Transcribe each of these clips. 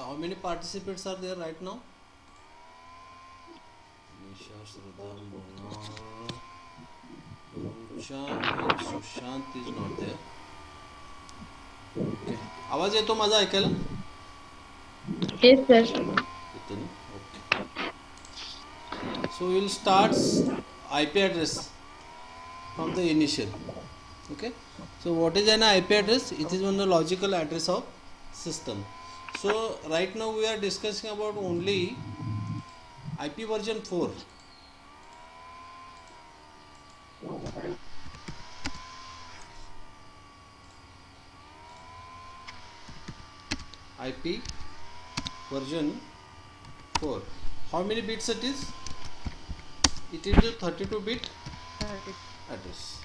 how many participants are there right now? Nisha, Shraddha, Mona, Rucha and Sushant is not there. Okay. आवाज येतो माझा ऐकायला? Yes, sir. येतो ना? Okay. So we'll start IP address from the initial. Okay. So what is an IP address? It is one of the logical address of system. So right now we are discussing about only IP version 4. IP version 4. How many bits it is? It is a 32-bit address.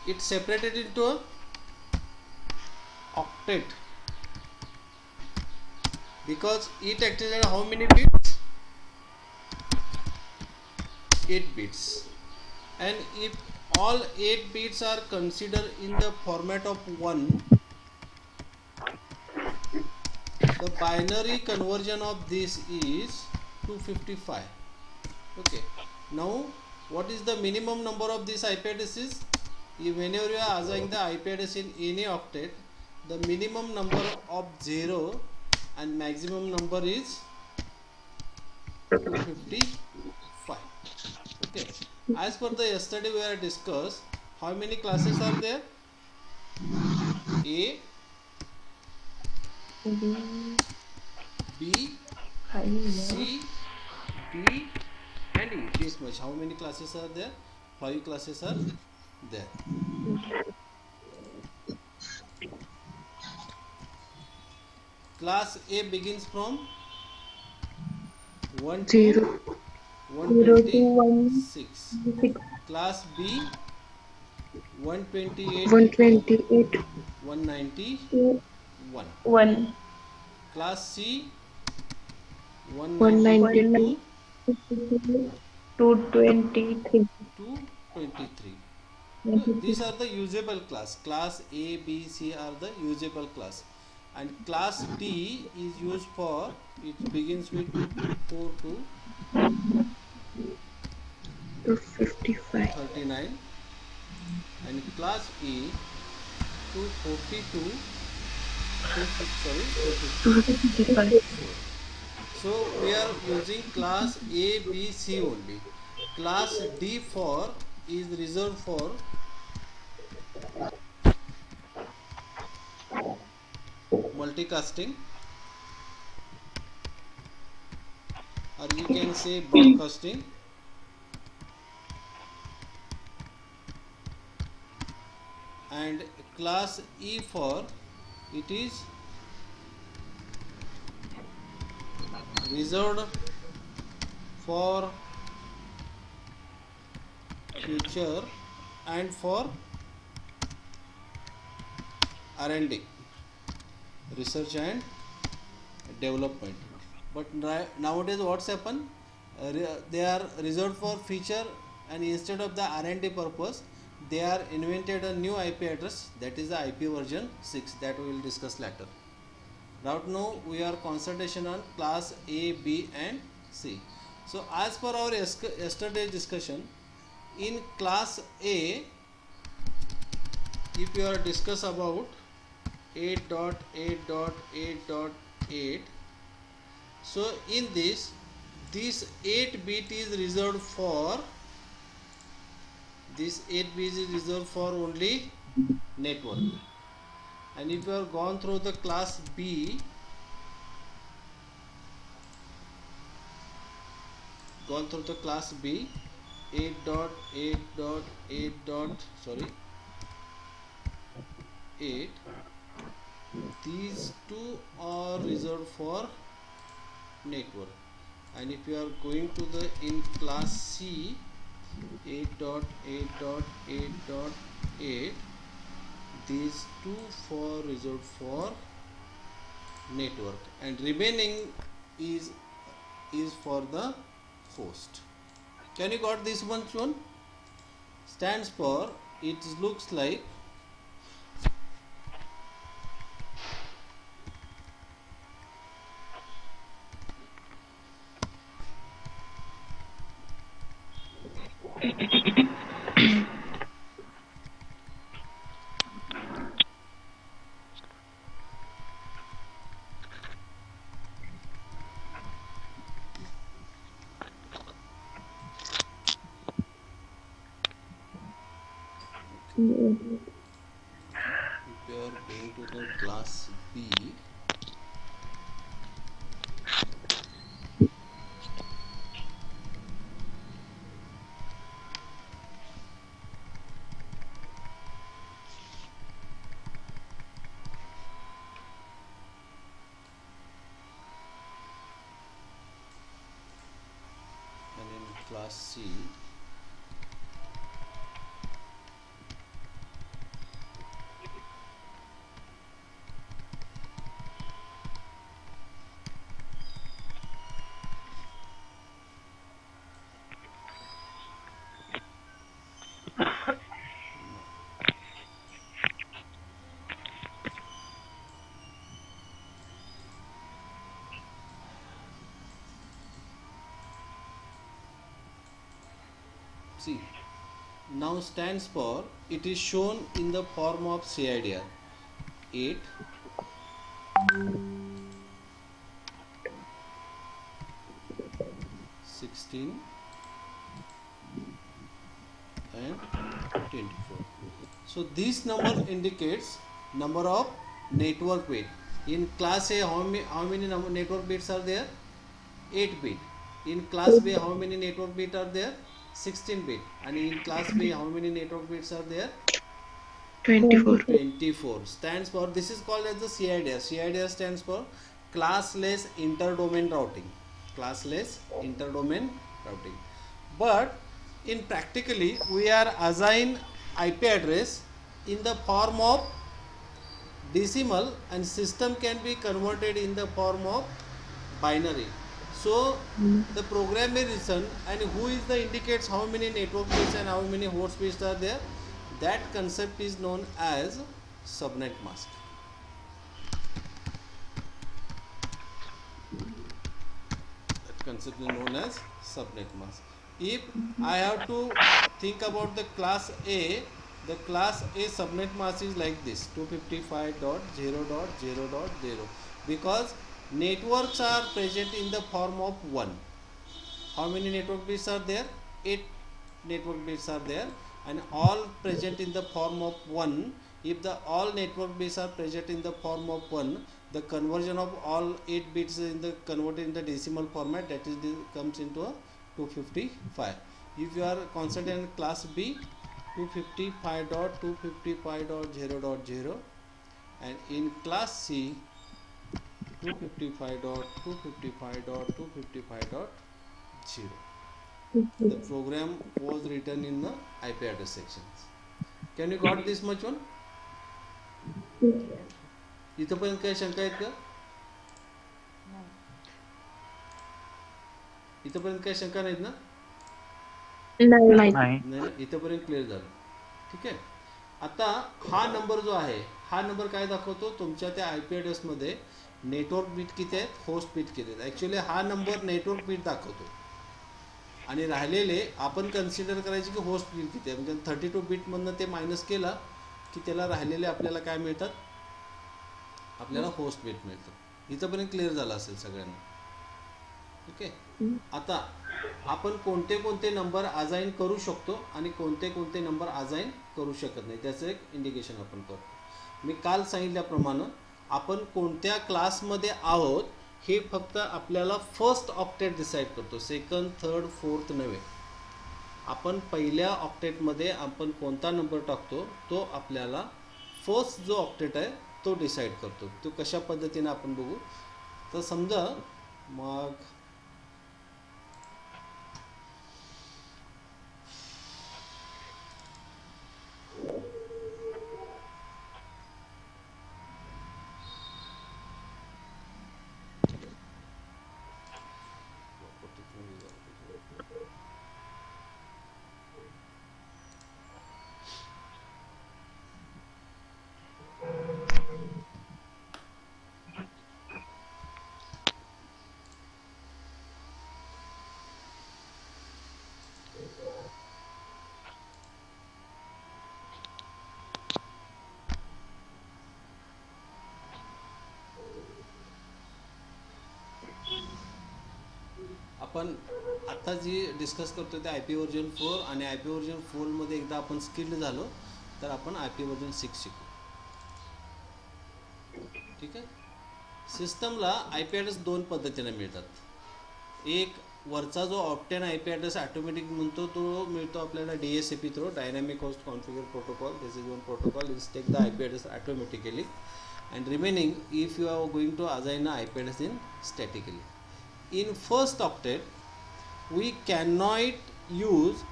It's separated into a octet because it actually how many bits? 8 bits. And if all 8 bits are considered in the format of 1, the binary conversion of this is 255. Okay. Now what is the minimum number of this IP addresses? Whenever you are assigning the IP address in any octet, the minimum number of 0 and maximum number is 255. Okay. As per the yesterday we have discussed, how many classes are there? A, B, C, D and E. This much. How many classes are there? 5 classes are there. Class A begins from 1 to 0 to 126. 1 Class B 128 to 128 191. 1 Class C 192 192 223 to 23. These are the usable class. Class A, B, C are the usable class. And class D is used for, it begins with 254 to 55 39. And class E 242 255 So we are using class A, B, C only. Class D4 is reserved for multicasting, or you can say broadcasting. And class E4 it is reserved for future and for R&D, research and development. But nowadays what's happened? They are reserved for future, and instead of the R&D purpose, they are invented a new IP address, that is the IP version 6, that we will discuss later. Right now we are concentration on class A, B and C. So as per our yesterday's discussion, in class A, if you are discuss about 8.8.8.8, so in this 8 bit is reserved for only network. And if you have gone through the class B, 8.8.8.8, these two are reserved for network. And if you are going to the in class C 8.8.8.8, these two for reserved for network, and remaining is for the host. Can you got this one? Stands for, it looks like If you are going to the class B, and in class C, see, now stands for, it is shown in the form of CIDR 8, 16 and 24. So this number indicates number of network bit. In class A, how many number network bits are there? 8 bit. In class B, how many network bit are there? 16 bit. And in class B, how many network bits are there? 24. 24. Stands for, this is called as the CIDR. CIDR stands for classless interdomain routing. Classless interdomain routing. But in practically, we are assign IP address in the form of decimal, and system can be converted in the form of binary. So the program may listen, and who is the indicates how many network bits and how many host bits are there. That concept is known as subnet mask. That concept is known as subnet mask. If I have to think about the class A, the class A subnet mask is like this: 255.0.0.0, because networks are present in the form of 1. How many network bits are there? 8 network bits are there, and all present in the form of 1. If the all network bits are present in the form of 1, the conversion of all 8 bits in the converted in the decimal format, that is comes into a 255. If you are concentrating in class B, 255.255.0.0, and in class C, 255.255.255.0. The program was written in the IP address sections. Can you got this much one? इथपर्यंत काही शंका आहेत का? इथपर्यंत काही शंका नाहीत ना? नाही. नाही ना, इथपर्यंत क्लिअर झालं. ठीक आहे. आता हा नंबर जो आहे, हा नंबर काय दाखवतो? तुमच्या त्या IP address मध्ये नेटवर्क बीट किती आहेत, होस्ट बीट किती आहेत. ॲक्च्युली हा नंबर नेटवर्क बीट दाखवतो, आणि राहिलेले आपण कन्सिडर करायचे की होस्ट बीट किती आहे. म्हणजे 32 बीटमधनं ते मायनस केला की त्याला राहिलेले आपल्याला काय मिळतात? आपल्याला होस्ट बीट मिळतं. इथंपर्यंत क्लिअर झालं असेल सगळ्यांना. ओके. आता आपण कोणते कोणते नंबर असाइन करू शकतो आणि कोणते कोणते नंबर असाइन करू शकत नाही, त्याचं एक इंडिकेशन आपण करतो. मी काल सांगितल्याप्रमाणे आपण कोणत्या क्लासमध्ये आहोत हे फक्त आपल्याला फर्स्ट ऑक्टेट डिसाईड करतो, सेकंड, थर्ड, फोर्थ नव्हे. आपण पहिल्या ऑक्टेटमध्ये आपण कोणता नंबर टाकतो तो आपल्याला फर्स्ट जो ऑक्टेट आहे तो डिसाईड करतो. तो कशा पद्धतीने आपण बघू. तर समजा मग आपण आता जी डिस्कस करतो ते IP वर्जन 4 आणि IP वर्जन 4 मध्ये एकदा आपण स्किल्ड झालो तर आपण IP वर्जन 6 शिकू. ठीक आहे. सिस्टमला IP ॲड्रेस दोन पद्धतीने मिळतात. एक वरचा जो ऑप्टेन IP ॲड्रेस ऑटोमॅटिक म्हणतो तो मिळतो आपल्याला DHCP थ्रू, dynamic host configure protocol. This is one protocol is take the IP address automatically and remaining if you are going to assign a IP address in statically. In first octet we cannot use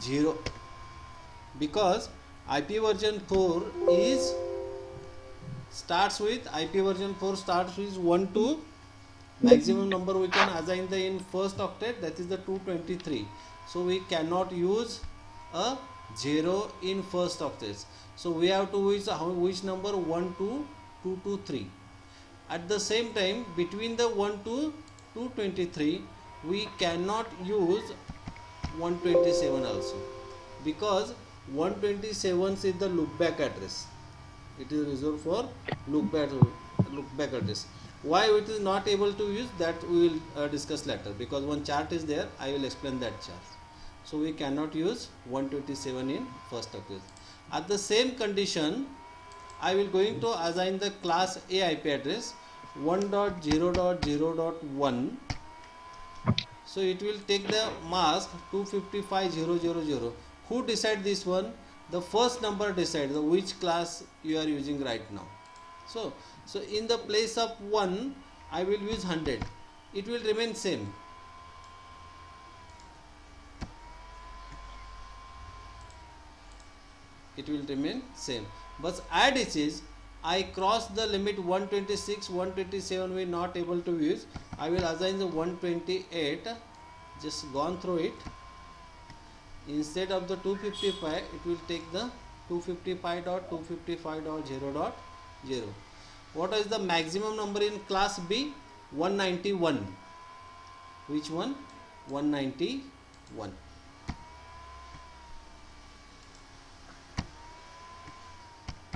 0 because IP version 4 is starts with IP version 4 starts with 1 to maximum number we can assign the in first octet, that is the 223. So we cannot use a 0 in first octet. So we have to use which number 1 to 2 to 3. At the same time between the 1 to 223 we cannot use 127 also because 127 is the loopback address. It is reserved for loopback address. Why it is not able to use that we will discuss later, because one chart is there, I will explain that chart. So we cannot use 127 in first octet. At the same condition I will going to assign the class A IP address 1.0.0.1. So it will take the mask 255.0.0.0. Who decide this one? The first number decides which class you are using right now. So in the place of 1 I will use 100. It will remain same. It will remain same. But add it is I cross the limit 126, 127 we not able to use. I will assign the 128, just gone through it. Instead of the 255 it will take the 255.255.0.0. What is the maximum number in class B? 191. Which one? 191.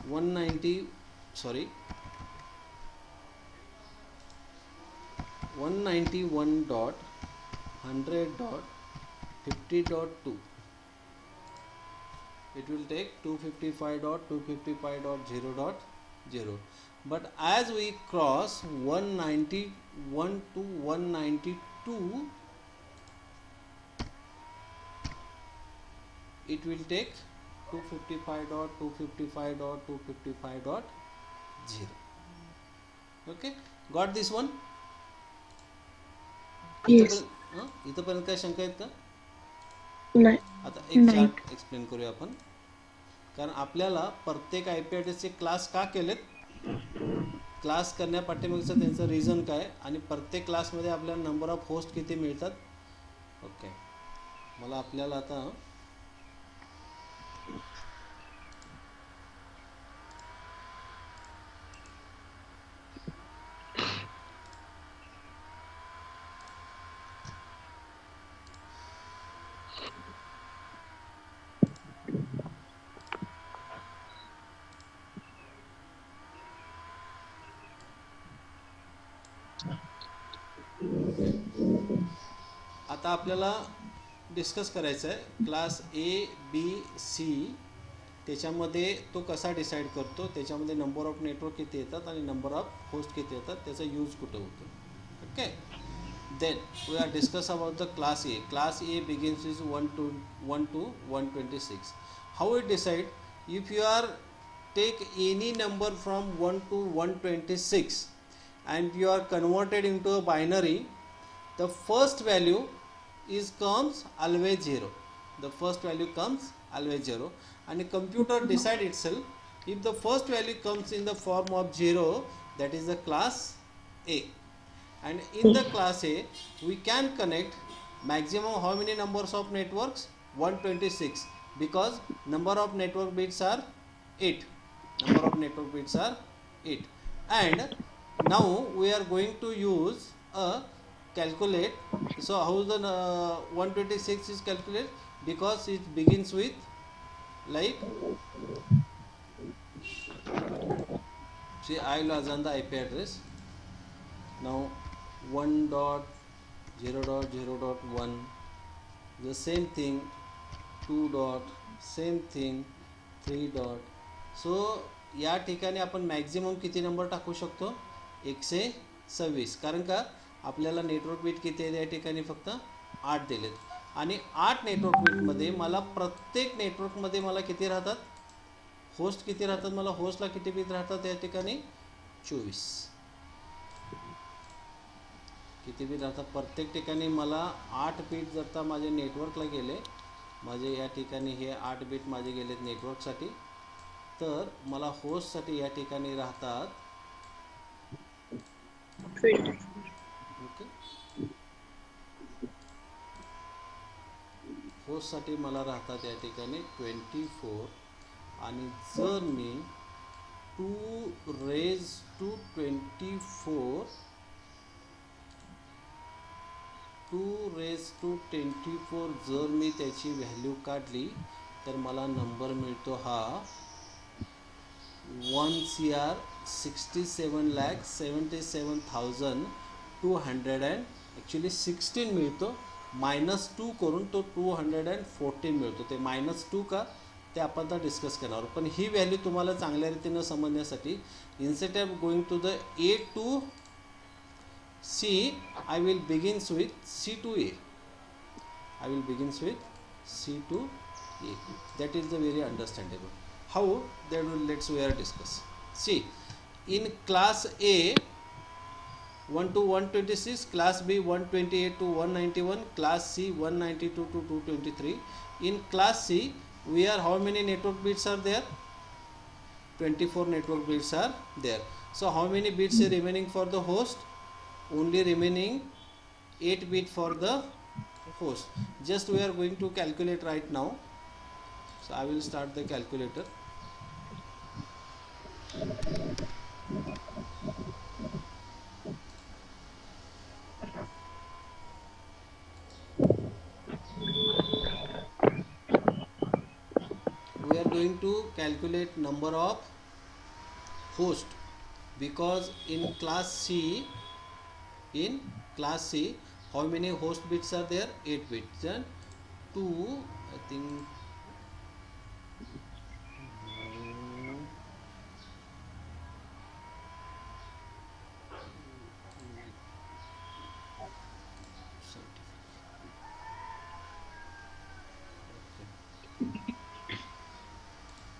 191.100.50.2. It will take 255.255.0.0. But as we cross 191 to 192 it will take 255.255.255.0. Okay, got this one? Yes. इथपर्यंत काय शंका आहेत का? नाही. आता एक chart explain करूया आपण, कारण आपल्याला प्रत्येक IP ॲड्रेसचे क्लास का केलेत, क्लास करण्यापाठीमागचं त्यांचं रिझन काय आणि प्रत्येक क्लासमध्ये आपल्याला नंबर ऑफ होस्ट किती मिळतात. ओके, मला आपल्याला आता आपल्याला डिस्कस करायचं आहे क्लास ABC. त्याच्यामध्ये तो कसा डिसाईड करतो, त्याच्यामध्ये नंबर ऑफ नेटवर्क किती येतात आणि नंबर ऑफ होस्ट किती येतात, त्याचा यूज कुठं होतो. Okay, then we are discuss about the class A. Class A begins with 1 to 126. How it decide? If you are take any number from 1 to 126 and you are converted into a binary, the first value comes always 0. The first value comes always 0, and the computer decide itself if the first value comes in the form of 0, that is the class A. And in the class A we can connect maximum how many numbers of networks? 126, because number of network bits are 8. Number of network bits are 8. And now we are going to use a calculate. So how the 126 is calculated? Because it begins with like, see, I will assign the IP address now 1.0.0.1. 0.0.1, the same thing 2 dot, same thing 3 dot. So या ठिकाणी आपण maximum किती number टाकू शकतो? 126. कारण का आपल्याला network bit किती आहे या ठिकाणी? फक्त 8 दिलेत. आणि 8 नेटवर्क बीटमध्ये मला प्रत्येक नेटवर्कमध्ये मला किती राहतात? होस्ट किती राहतात? मला होस्टला किती बीट राहतात या ठिकाणी? 24. किती बीट राहतात? प्रत्येक ठिकाणी मला 8 बीट जर का माझे नेटवर्कला गेले, माझे या ठिकाणी हे 8 बीट माझे गेलेत नेटवर्कसाठी, तर मला होस्टसाठी या ठिकाणी राहतात 24. ओके. होस्टसाठी मला राहतात या ठिकाणी 24. आणि जर मी 2 raised to 24 जर मी त्याची व्हॅल्यू काढली तर मला नंबर मिळतो हा 1,67,77,200 ॲक्च्युली 16 मिळतो. -2 करून तो 214 मिळतो. ते -2 का ते आपण आता डिस्कस करणार. पण ही व्हॅल्यू तुम्हाला चांगल्या रीतीनं समजण्यासाठी instead of going to the A to C, I will begins with C to A. That is the very understandable. How? That will we are discuss. See, in class A 1 to 126, class B 128 to 191, class C 192 to 223. In class C, we are how many network bits are there? 24 network bits are there. So how many bits are remaining for the host? Only remaining 8 bit for the host. Just we are going to calculate right now. So I will start the calculator. We are going to calculate number of host, because in class C, how many host bits are there? 8 bits. Then 2, I think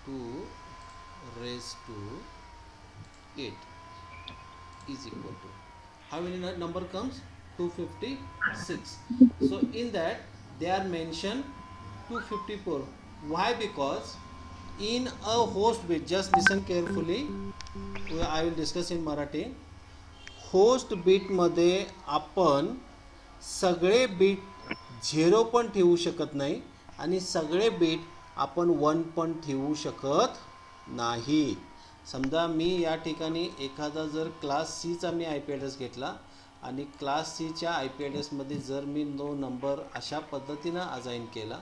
2 raised to 8 is equal to how many number comes? 256. So in that they are mentioned 254. Why? Because in a host bit, just listen carefully, I will discuss in Marathi. Host बीटमध्ये आपण सगळे bit 0 पण ठेवू शकत नाही आणि सगळे bit आपण 1 पण ठेवू शकत नाही. समजा मी या ठिकाणी एखादा जर क्लास सीचा मी आय पी ॲड्रेस घेतला आणि क्लास सीच्या आय पी ॲड्रेसमध्ये जर मी नो नंबर अशा पद्धतीनं असाइन केला,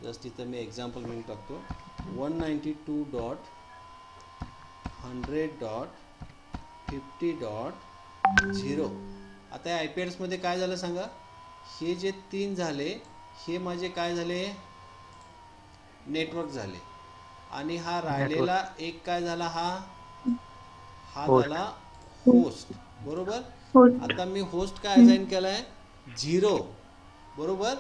जस्ट इथं मी एक्झाम्पल म्हणून टाकतो 192.100.50.0. आता या आय पी ॲड्रेसमध्ये काय झालं सांगा? हे जे 3 झाले हे माझे काय झाले? नेटवर्क झाले. आणि हा राहिलेला एक काय झाला? हा झाला होस्ट. बरोबर. आता मी होस्ट काय असाइन केलाय? 0. बरोबर.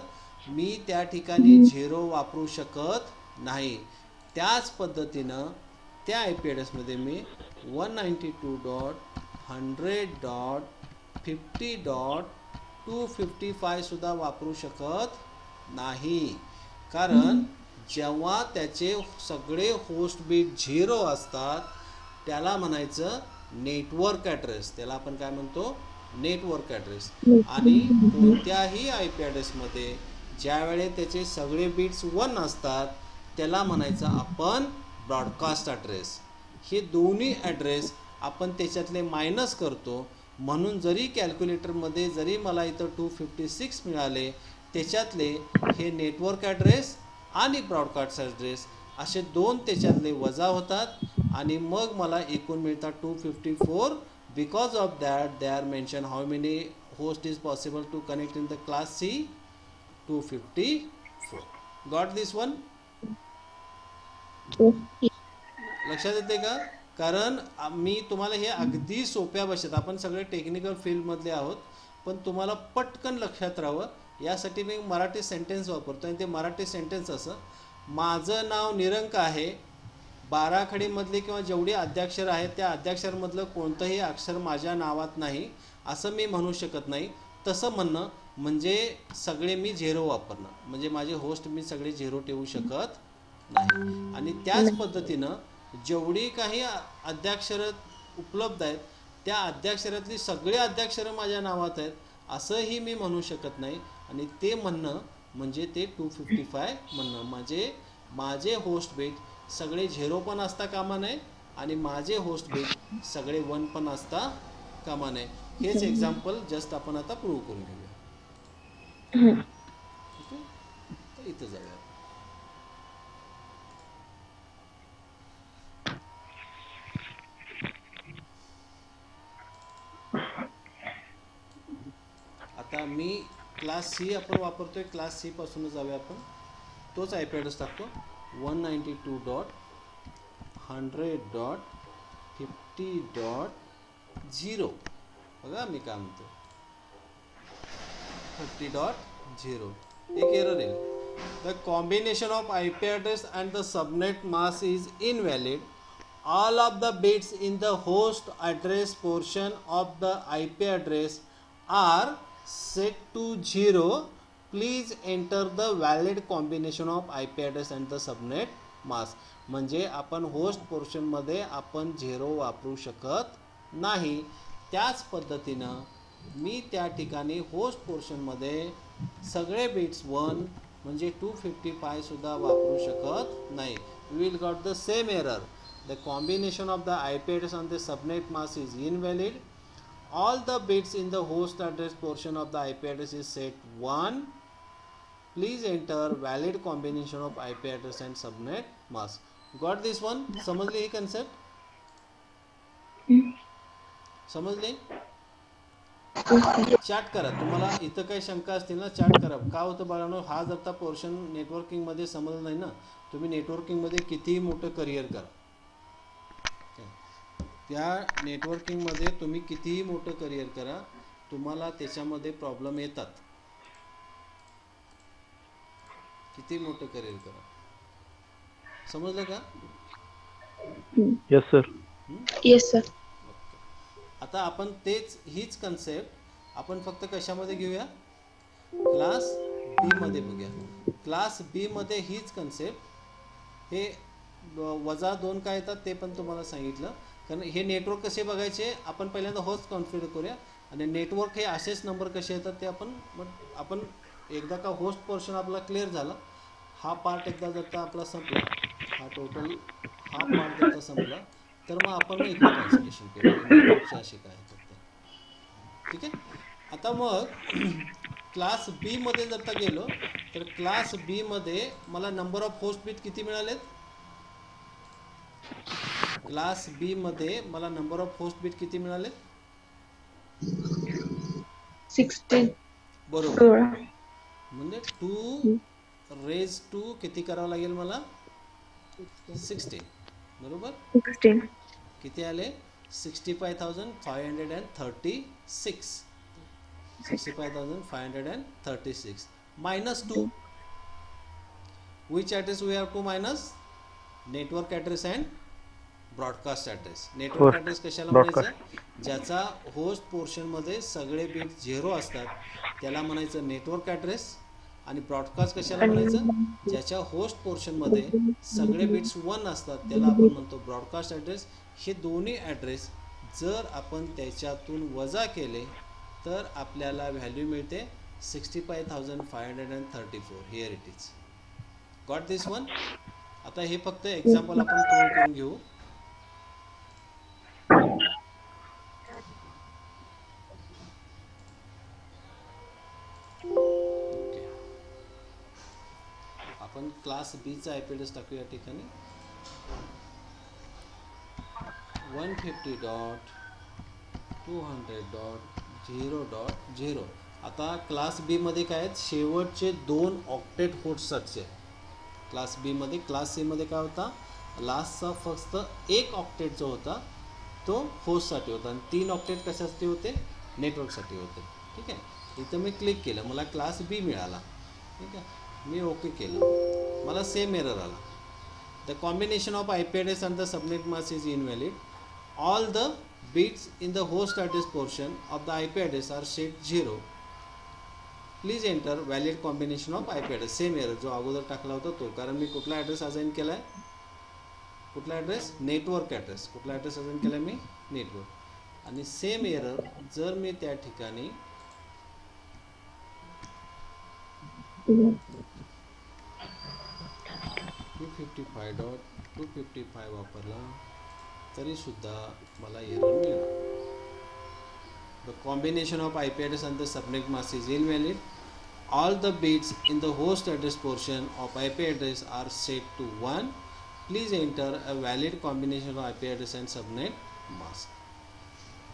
मी त्या ठिकाणी 0 वापरू शकत नाही. त्याच पद्धतीनं त्या आय पी ॲड्रेसमध्ये मी 192.100.50.255 सुद्धा वापरू शकत नाही. कारण जेव्हा त्याचे सगळे होस्ट बीट 0 असतात त्याला म्हणायचं नेटवर्क ॲड्रेस. त्याला आपण काय म्हणतो? Network address. आणि कोणत्याही आय पी ॲड्रेसमध्ये ज्यावेळे त्याचे सगळे बीट्स 1 असतात त्याला म्हणायचं आपण ब्रॉडकास्ट ॲड्रेस. हे दोन्ही ॲड्रेस आपण त्याच्यातले मायनस करतो. म्हणून जरी कॅल्क्युलेटरमध्ये जरी मला इथं 256 मिळाले त्याच्यातले हे नेटवर्क ॲड्रेस आणि ब्रॉडकास्ट ॲड्रेस असे 2 त्याच्यातले वजा होतात आणि मग मला एकूण मिळतात 254. Because of that they are mention how many host is possible to connect in the class C 254. Got this one? लक्षात येते का? कारण मी तुम्हाला हे अगदी सोप्या भाषेत, आपण सगळे टेक्निकल फील्डमधले आहोत, पण तुम्हाला पटकन लक्षात राहावं यासाठी मी मराठी सेंटेन्स वापरतो. आणि ते मराठी सेंटेन्स असं, माझं नाव निरंक आहे, 12 खडीमधले किंवा जेवढी अद्याक्षर आहेत त्या अद्याक्षरमधलं कोणतंही अक्षर माझ्या नावात नाही असं मी म्हणू शकत नाही. तसं म्हणणं म्हणजे सगळे मी झिरो वापरणं, म्हणजे माझे होस्ट मी सगळे झिरो ठेवू शकत नाही. आणि त्याच पद्धतीनं जेवढी काही अद्याक्षरं उपलब्ध आहेत त्या अद्याक्षरातली सगळे अद्याक्षरं माझ्या नावात आहेत असंही मी म्हणू शकत नाही. आणि ते म्हणणं म्हणजे ते 255 म्हणणं, म्हणजे माझे होस्ट बीट सगळे झिरो पण असता कामा नये आणि माझे होस्ट बीट सगळे 1 पण असता कामा नये. हेच एक्झाम्पल जस्ट आपण आता प्रूव्ह करून घेऊया. ओके, तर इथं जाऊया. आता मी क्लास सी आपण वापरतोय, क्लास सी पासूनच जाऊया आपण. तोच आय पी ॲड्रेस टाकतो 192.100.50.0. बघा मी काय म्हणतो 50.0. एक एरर येईल. The combination of I P address and the subnet mask is invalid. All of the bits in the host address portion of the IP address are set to 0. Please enter the valid combination of IP address and the subnet mask. म्हणजे आपण host पोर्शनमध्ये आपण 0 वापरू शकत नाही. त्याच पद्धतीनं मी त्या ठिकाणी होस्ट पोर्शनमध्ये सगळे बिट्स 1 म्हणजे 255 सुद्धा वापरू शकत नाही. We will got the same error. The combination of the IP address and the subnet mask is invalid. All the bits in the host address portion of the IP address is set 1. Please enter valid combination of IP address and subnet mask. Got this one? समजली ही concept? समजली? Chat करा. तुम्हाला इथं काही शंका असतील ना, chat करा. का होतं बाळांनो, हा जर का पोर्शन नेटवर्किंगमध्ये समजलं नाही ना, तुम्ही नेटवर्किंगमध्ये कितीही मोठं करिअर करा, त्या नेटवर्किंगमध्ये तुम्ही कितीही मोठं करिअर करा, तुम्हाला त्याच्यामध्ये प्रॉब्लेम येतात. किती मोठं करिअर करा. समजलं का? Yes sir. Yes, sir. आता आपण हीच कन्सेप्ट आपण फक्त कशामध्ये घेऊया, क्लास बी मध्ये बघूया. क्लास बी मध्ये हीच कन्सेप्ट, हे -2 काय येतात ते पण तुम्हाला सांगितलं. कारण हे नेटवर्क कसे बघायचे, आपण पहिल्यांदा होस्ट कॉन्फिगर करूया. आणि नेटवर्क हे असेच नंबर कसे येतात ते आपण एकदा का होस्ट पोर्शन आपला क्लिअर झाला, हा पार्ट एकदा जर का आपला संपला, हा पार्ट जर का संपला, तर मग आपण इकडे कॉन्सन्ट्रेशन करूया नेटवर्कचे असे काय येतात ते. ठीक आहे. आता मग क्लास बी मध्ये जर का गेलो, तर क्लास बी मध्ये मला नंबर ऑफ होस्ट बीट किती मिळालेत? क्लास बी मध्ये मला नंबर ऑफ होस्ट बीट किती मिळाले? 16. बरोबर. म्हणजे 2 रेज टू किती करावं लागेल मला? 16. बरोबर. 16. किती आले? 65,536. 65,536 minus 2. Which address we have to minus? Network address and broadcast address. Network address कशाला म्हणायचं? ज्याचा होस्ट पोर्शनमध्ये सगळे बिट 0 असतात त्याला म्हणायचं नेटवर्क ॲड्रेस. आणि ब्रॉडकास्ट कशाला म्हणायचं? ज्याच्या होस्ट पोर्शनमध्ये सगळे बिट्स 1 असतात त्याला आपण म्हणतो ब्रॉडकास्ट ॲड्रेस. हे दोन्ही ॲड्रेस जर आपण त्याच्यातून वजा केले तर आपल्याला व्हॅल्यू मिळते 65,534. Here it is. Got this one? आता हे फक्त एक्झाम्पल आपण प्रूव्ह करून घेऊ. आपण क्लास बीचा आय पी ॲड्रेस टाकू या ठिकाणी 150.200.0. 0.0. आता क्लास बी मध्ये काय आहेत, शेवटचे 2 ऑक्टेट होस्टचे. क्लास बी मध्ये, क्लास सी मध्ये काय होता, लास्टचा फक्त 1 ऑक्टेट जो होता तो होस्टसाठी होता आणि 3 ऑक्टेट कशासाठी होते, नेटवर्कसाठी होते. ठीक आहे. इथं मी क्लिक केलं, मला क्लास बी मिळाला. ठीक आहे, मी ओके केलं, मला सेम एरर आला. The combination of IP address and the subnet mask is invalid. All the bits in the host address portion of the IP address are set 0. Please enter valid combination of IP address. Same error जो अगोदर टाकला होता तो, कारण मी कुठला address assign केला आहे, कुठला ॲड्रेस, नेटवर्क ॲड्रेस. कुठला ॲड्रेस असाइन केला आहे मी, नेटवर्क. आणि सेम एरर जर मी त्या ठिकाणी 255.255 वापरला तरी सुद्धा मला एरर मिळणार. The combination of IP address and the subnet mask is invalid. All the bits in the host address portion of IP address are set to 1. Please enter a valid combination of IP address and subnet mask.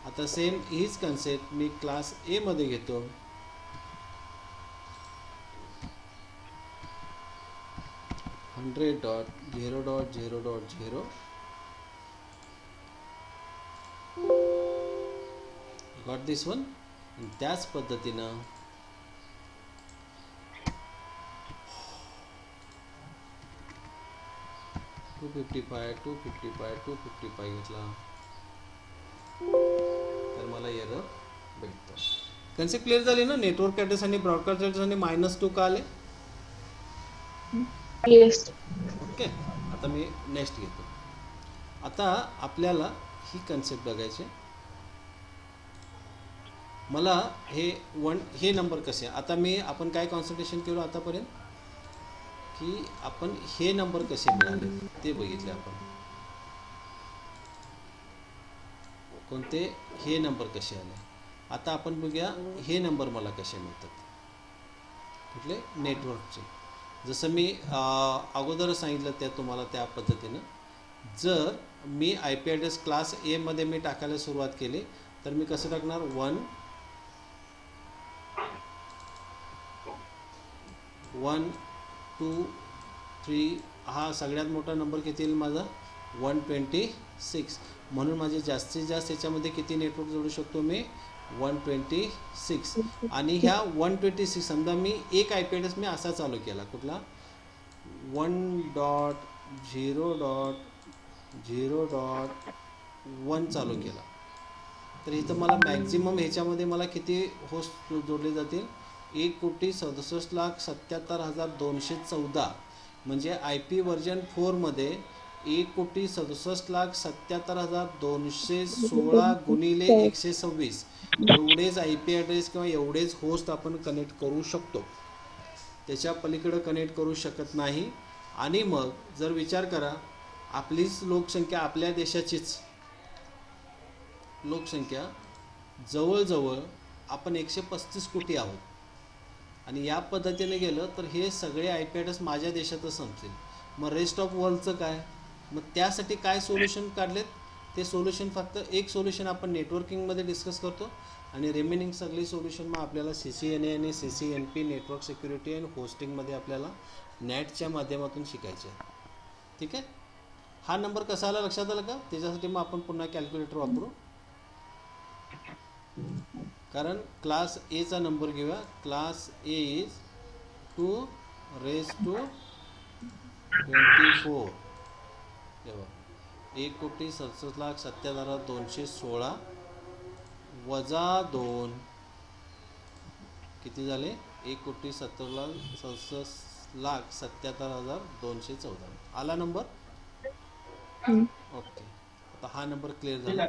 आता same हीच concept मी class ए मध्ये घेतो. $100.0.0.0. Got दिस one. त्याच पद्धतीनं 255 घेतला तर मला error भेटतो. कन्सेप्ट क्लिअर झाली ना. नेटवर्क ॲड्रेस आणि ब्रॉडकास्ट ॲड्रेस आणि -2 का आले. येस. ओके. आता मी नेक्स्ट घेतो. आता आपल्याला ही कन्सेप्ट बघायची. मला हे नंबर कसे, आता आपण काय कॉन्सन्ट्रेशन केलं आतापर्यंत, की आपण हे नंबर कसे मिळाले ते बघितले आपण. कोणते, हे नंबर कसे आले. आता आपण बघूया हे नंबर मला कसे मिळतात, कुठले, नेटवर्कचे. जसं मी अगोदर सांगितलं त्या तुम्हाला त्या पद्धतीनं, जर मी IP ॲड्रेस क्लास ए मध्ये मी टाकायला सुरुवात केली तर मी कसं टाकणार, 1 2 3. हा सगळ्यात मोठा नंबर किती येईल माझा, 126. म्हणून माझे जास्तीत जास्त याच्यामध्ये किती नेटवर्क जोडू शकतो मी, 126. आणि ह्या 126, समजा मी एक IP ॲड्रेस मी असा चालू केला, कुठला, 1.0.0.1 चालू केला, तर इथं मला मॅक्झिमम ह्याच्यामध्ये मला किती होस्ट जोडले जातील, 1,67,77,214. म्हणजे IP व्हर्जन 4 मध्ये 1,67,77,216 गुणिले 126 एवढेच IP ॲड्रेस किंवा एवढेच होस्ट आपण कनेक्ट करू शकतो. त्याच्या पलीकडे कनेक्ट करू शकत नाही. आणि मग जर विचार करा, आपलीच लोकसंख्या, आपल्या देशाचीच लोकसंख्या जवळजवळ आपण 135 कोटी आहोत. आणि या पद्धतीने गेलं तर हे सगळे IP ॲड्रेस माझ्या देशातच संपतील. मग रेस्ट ऑफ वर्ल्डचं काय, मग त्यासाठी काय सोल्युशन काढलेत, ते सोल्युशन फक्त एक सोल्युशन आपण नेटवर्किंगमध्ये डिस्कस करतो आणि रिमेनिंग सगळी सोल्युशन मग आपल्याला CCNA आणि CCNP नेटवर्क सिक्युरिटी आणि होस्टिंगमध्ये आपल्याला नेटच्या माध्यमातून शिकायचे आहे. ठीक आहे. हा नंबर कसा आला लक्षात आला का, त्याच्यासाठी मग आपण पुन्हा कॅल्क्युलेटर वापरू. कारण क्लास एचा नंबर घेऊया. Class A is 2⁻²⁴. तेव्हा 1,67,77,216 वजा 2 किती झाले, 1,67,77,214. आला नंबर. ओके. आता हा नंबर क्लिअर झाला.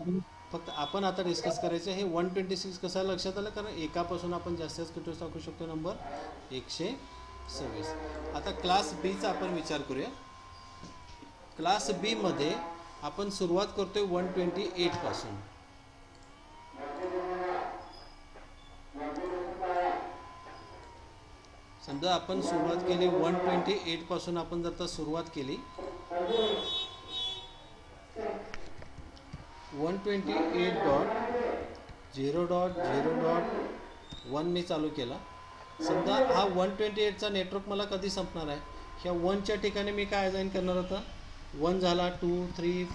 फक्त आपण आता डिस्कस करायचं हे 126 कसं लक्षात आलं, कारण एकापासून आपण जास्तीत किती टाकू शकतो नंबर, 126. आता क्लास बीचा आपण विचार करूया. क्लास बी मध्ये आपण सुरुवात करतोय 128 पासून. समजा आपण सुरुवात केली 128 पासून, आपण जर सुरुवात केली 128 0.0.1 मी चालू केला. समजा हा 128चा नेटवर्क मला कधी संपणार आहे, ह्या 1च्या ठिकाणी मी काय असाइन करणार होता, 1 झाला, 2 3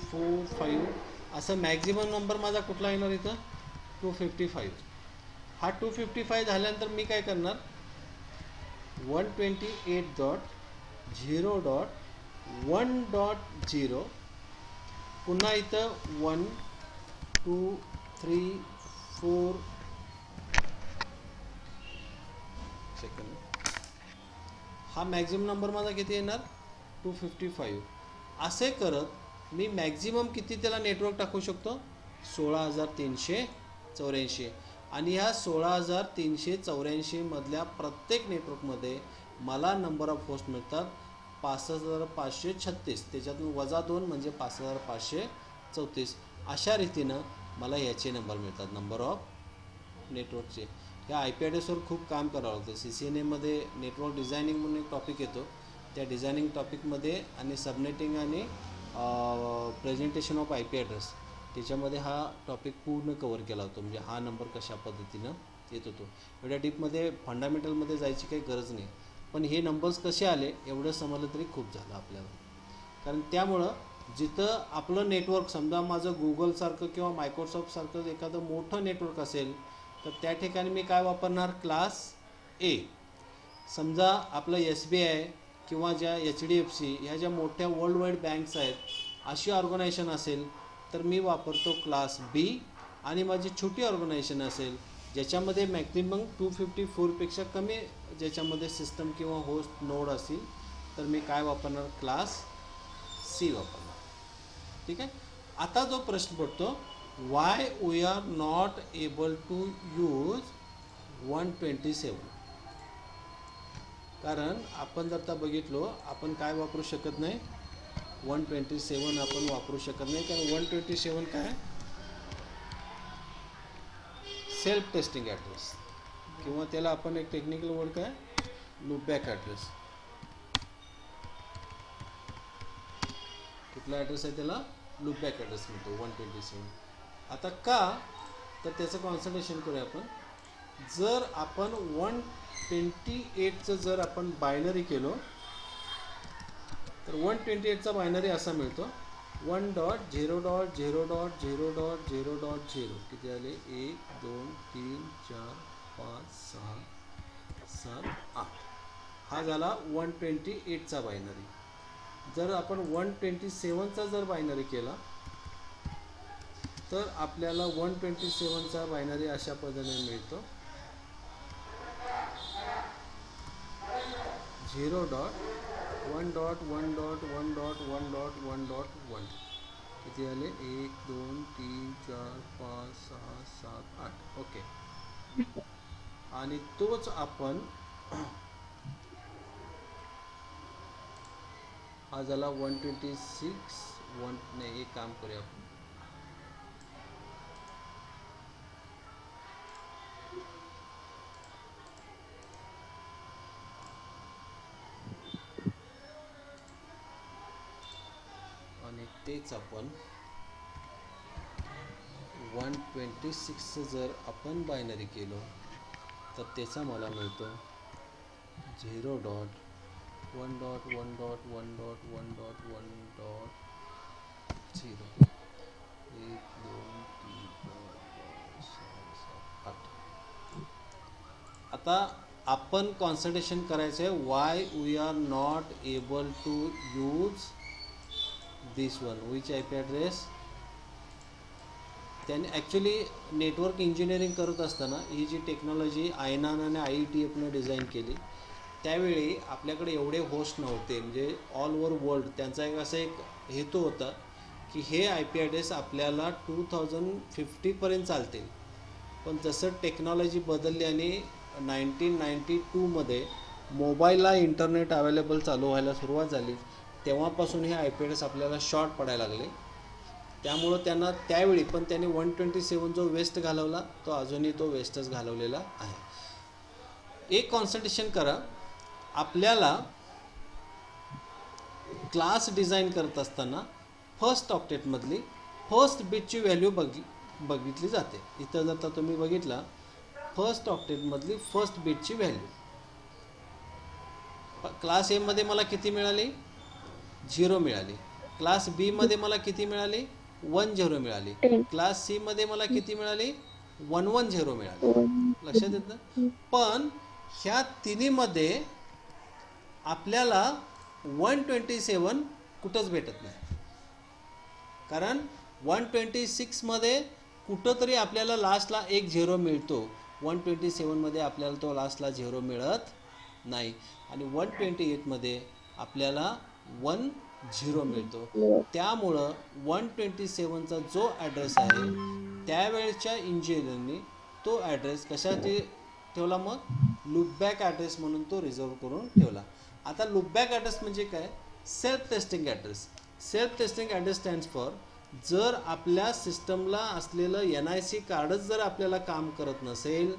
4 5 असं मॅक्झिमम नंबर माझा कुठला येणार इथं, 255. हा 255 झाल्यानंतर मी काय करणार, 128.0.1.0 पुन्हा इथं 1 2 3 4 सेकंड, हा मॅक्झिमम नंबर माझा किती येणार, 255. असे करत मी मॅक्झिमम किती त्याला नेटवर्क टाकू शकतो, 16,384. आणि ह्या 16,384 मधल्या प्रत्येक नेटवर्कमध्ये मला नंबर ऑफ होस्ट मिळतात 65,536. त्याच्यातून -2 म्हणजे 5,534. अशा रीतीनं मला याचे नंबर मिळतात, नंबर ऑफ नेटवर्कचे. ह्या IP ॲड्रेसवर खूप काम करावं लागतं. CCNAमध्ये नेटवर्क डिझायनिंग म्हणून एक टॉपिक येतो, त्या डिझायनिंग टॉपिकमध्ये आणि सबनेटिंग आणि प्रेझेंटेशन ऑफ IP ॲड्रेस, त्याच्यामध्ये हा टॉपिक पूर्ण कवर केला होतो. म्हणजे हा नंबर कशा पद्धतीनं येत होतो. एवढ्या डीपमध्ये फंडामेंटलमध्ये जायची काही गरज नाही, पण हे नंबर्स कसे आले एवढं समजलं तरी खूप झालं आपल्याला. कारण त्यामुळं जिथं आपलं नेटवर्क, समजा माझं गुगलसारखं किंवा मायक्रोसॉफ्टसारखं एखादं मोठं नेटवर्क असेल, तर त्या ठिकाणी मी काय वापरणार, क्लास A. समजा आपलं SBI किंवा ज्या HDFC ह्या ज्या मोठ्या वर्ल्ड वाईड बँक्स आहेत, अशी ऑर्गनायझेशन असेल तर मी वापरतो क्लास B. आणि माझी छोटी ऑर्गनायझेशन असेल ज्याच्यामध्ये मॅक्झिमम 254पेक्षा कमी ज्याच्यामध्ये सिस्टम किंवा होस्ट नोड असेल, तर मी काय वापरणार, क्लास C वापरणार. ठीक आहे. आता जो प्रश्न पडतो, why we are not able to use 127. कारण आपण जर आता बघितलो, आपण काय वापरू शकत नाही, 127 आपण वापरू शकत नाही. कारण 127 काय, सेल्फ टेस्टिंग ॲड्रेस, किंवा त्याला आपण एक टेक्निकल वर्ड काय, लूपबॅक ॲड्रेस. कुठला ॲड्रेस आहे त्याला, लूपबॅक ॲड्रेस म्हणतो 127. आता का, तर त्याचं कॉन्सन्ट्रेशन करूया आपण. जर आपण 128चं जर आपण बायनरी केलो, तर 128चा बायनरी असा मिळतो, 1.0.0.0.0.0. किती आले, 1 2 3 4 5 6 7 8. हा झाला 128चा बायनरी. जर आपण 127चा जर बायनरी केला, तर आपल्याला 127चा बायनरी अशा पद्धतीने मिळतो, 0.1.1.1.1.1.1. किती आले, 1 2 3 4 5 6 7 8. ओके. आणि तोच आपण हा झाला 126. नाही, एक काम करूया आपण, आणि तेच आपण 126चं जर आपण बायनरी केलो, तर त्याचा मला मिळतो 0.1.1.1.1.1.0. 1 2 3 4 5 6 7 8. आता आपण कॉन्सन्ट्रेशन करायचं आहे, why we are not able to use this one, which IP address. त्याने ॲक्च्युली नेटवर्क इंजिनिअरिंग करत असताना ही जी टेक्नॉलॉजी आयनान आणि IETFनं डिझाईन केली, त्यावेळी आपल्याकडे एवढे होस्ट नव्हते. म्हणजे ऑल ओव्हर वर्ल्ड त्यांचा एक असा एक हेतू होता की हे IP ॲड्रेस आपल्याला 2050पर्यंत चालतील. पण जसं टेक्नॉलॉजी बदलली आणि 1992मध्ये मोबाईलला इंटरनेट अवेलेबल चालू व्हायला सुरुवात झाली, तेव्हापासून हे IP ॲड्रेस आपल्याला शॉर्ट पडायला लागले. त्यामुळं त्यांना त्यावेळी पण त्यांनी 127 जो वेस्ट घालवला, तो अजूनही तो वेस्टच घालवलेला आहे. एक कॉन्सन्ट्रेशन करा, आपल्याला क्लास डिझाईन करत असताना फर्स्ट ऑक्टेटमधली फर्स्ट बिटची व्हॅल्यू बघितली जाते. इथं जर आता तुम्ही बघितला फर्स्ट ऑक्टेटमधली फर्स्ट बिटची व्हॅल्यू क्लास एमध्ये मला किती मिळाली 0 मिळाली. क्लास बी मध्ये मला किती मिळाली 1 0 मिळाली. 10. क्लास सी मध्ये मला किती मिळाली 1 1 0 मिळाली. 1. लक्षात येत ना. पण ह्या तिन्हीमध्ये आपल्याला 127 कुठंच भेटत नाही. कारण 126 मध्ये कुठंतरी आपल्याला लास्टला एक 0 मिळतो. 127 मध्ये आपल्याला तो लास्टला 0 मिळत नाही. आणि 128 मध्ये आपल्याला 1 0 मिळतो. त्यामुळं 127चा जो ॲड्रेस आहे त्यावेळेच्या इंजिनियरनी तो ॲड्रेस कशासाठी ठेवला, मग लूपबॅक ॲड्रेस म्हणून तो रिझर्व करून ठेवला. आता लूपबॅक ॲड्रेस म्हणजे काय, self testing address. Self testing address stands for जर आपल्या सिस्टमला असलेलं NIC कार्डच जर आपल्याला काम करत नसेल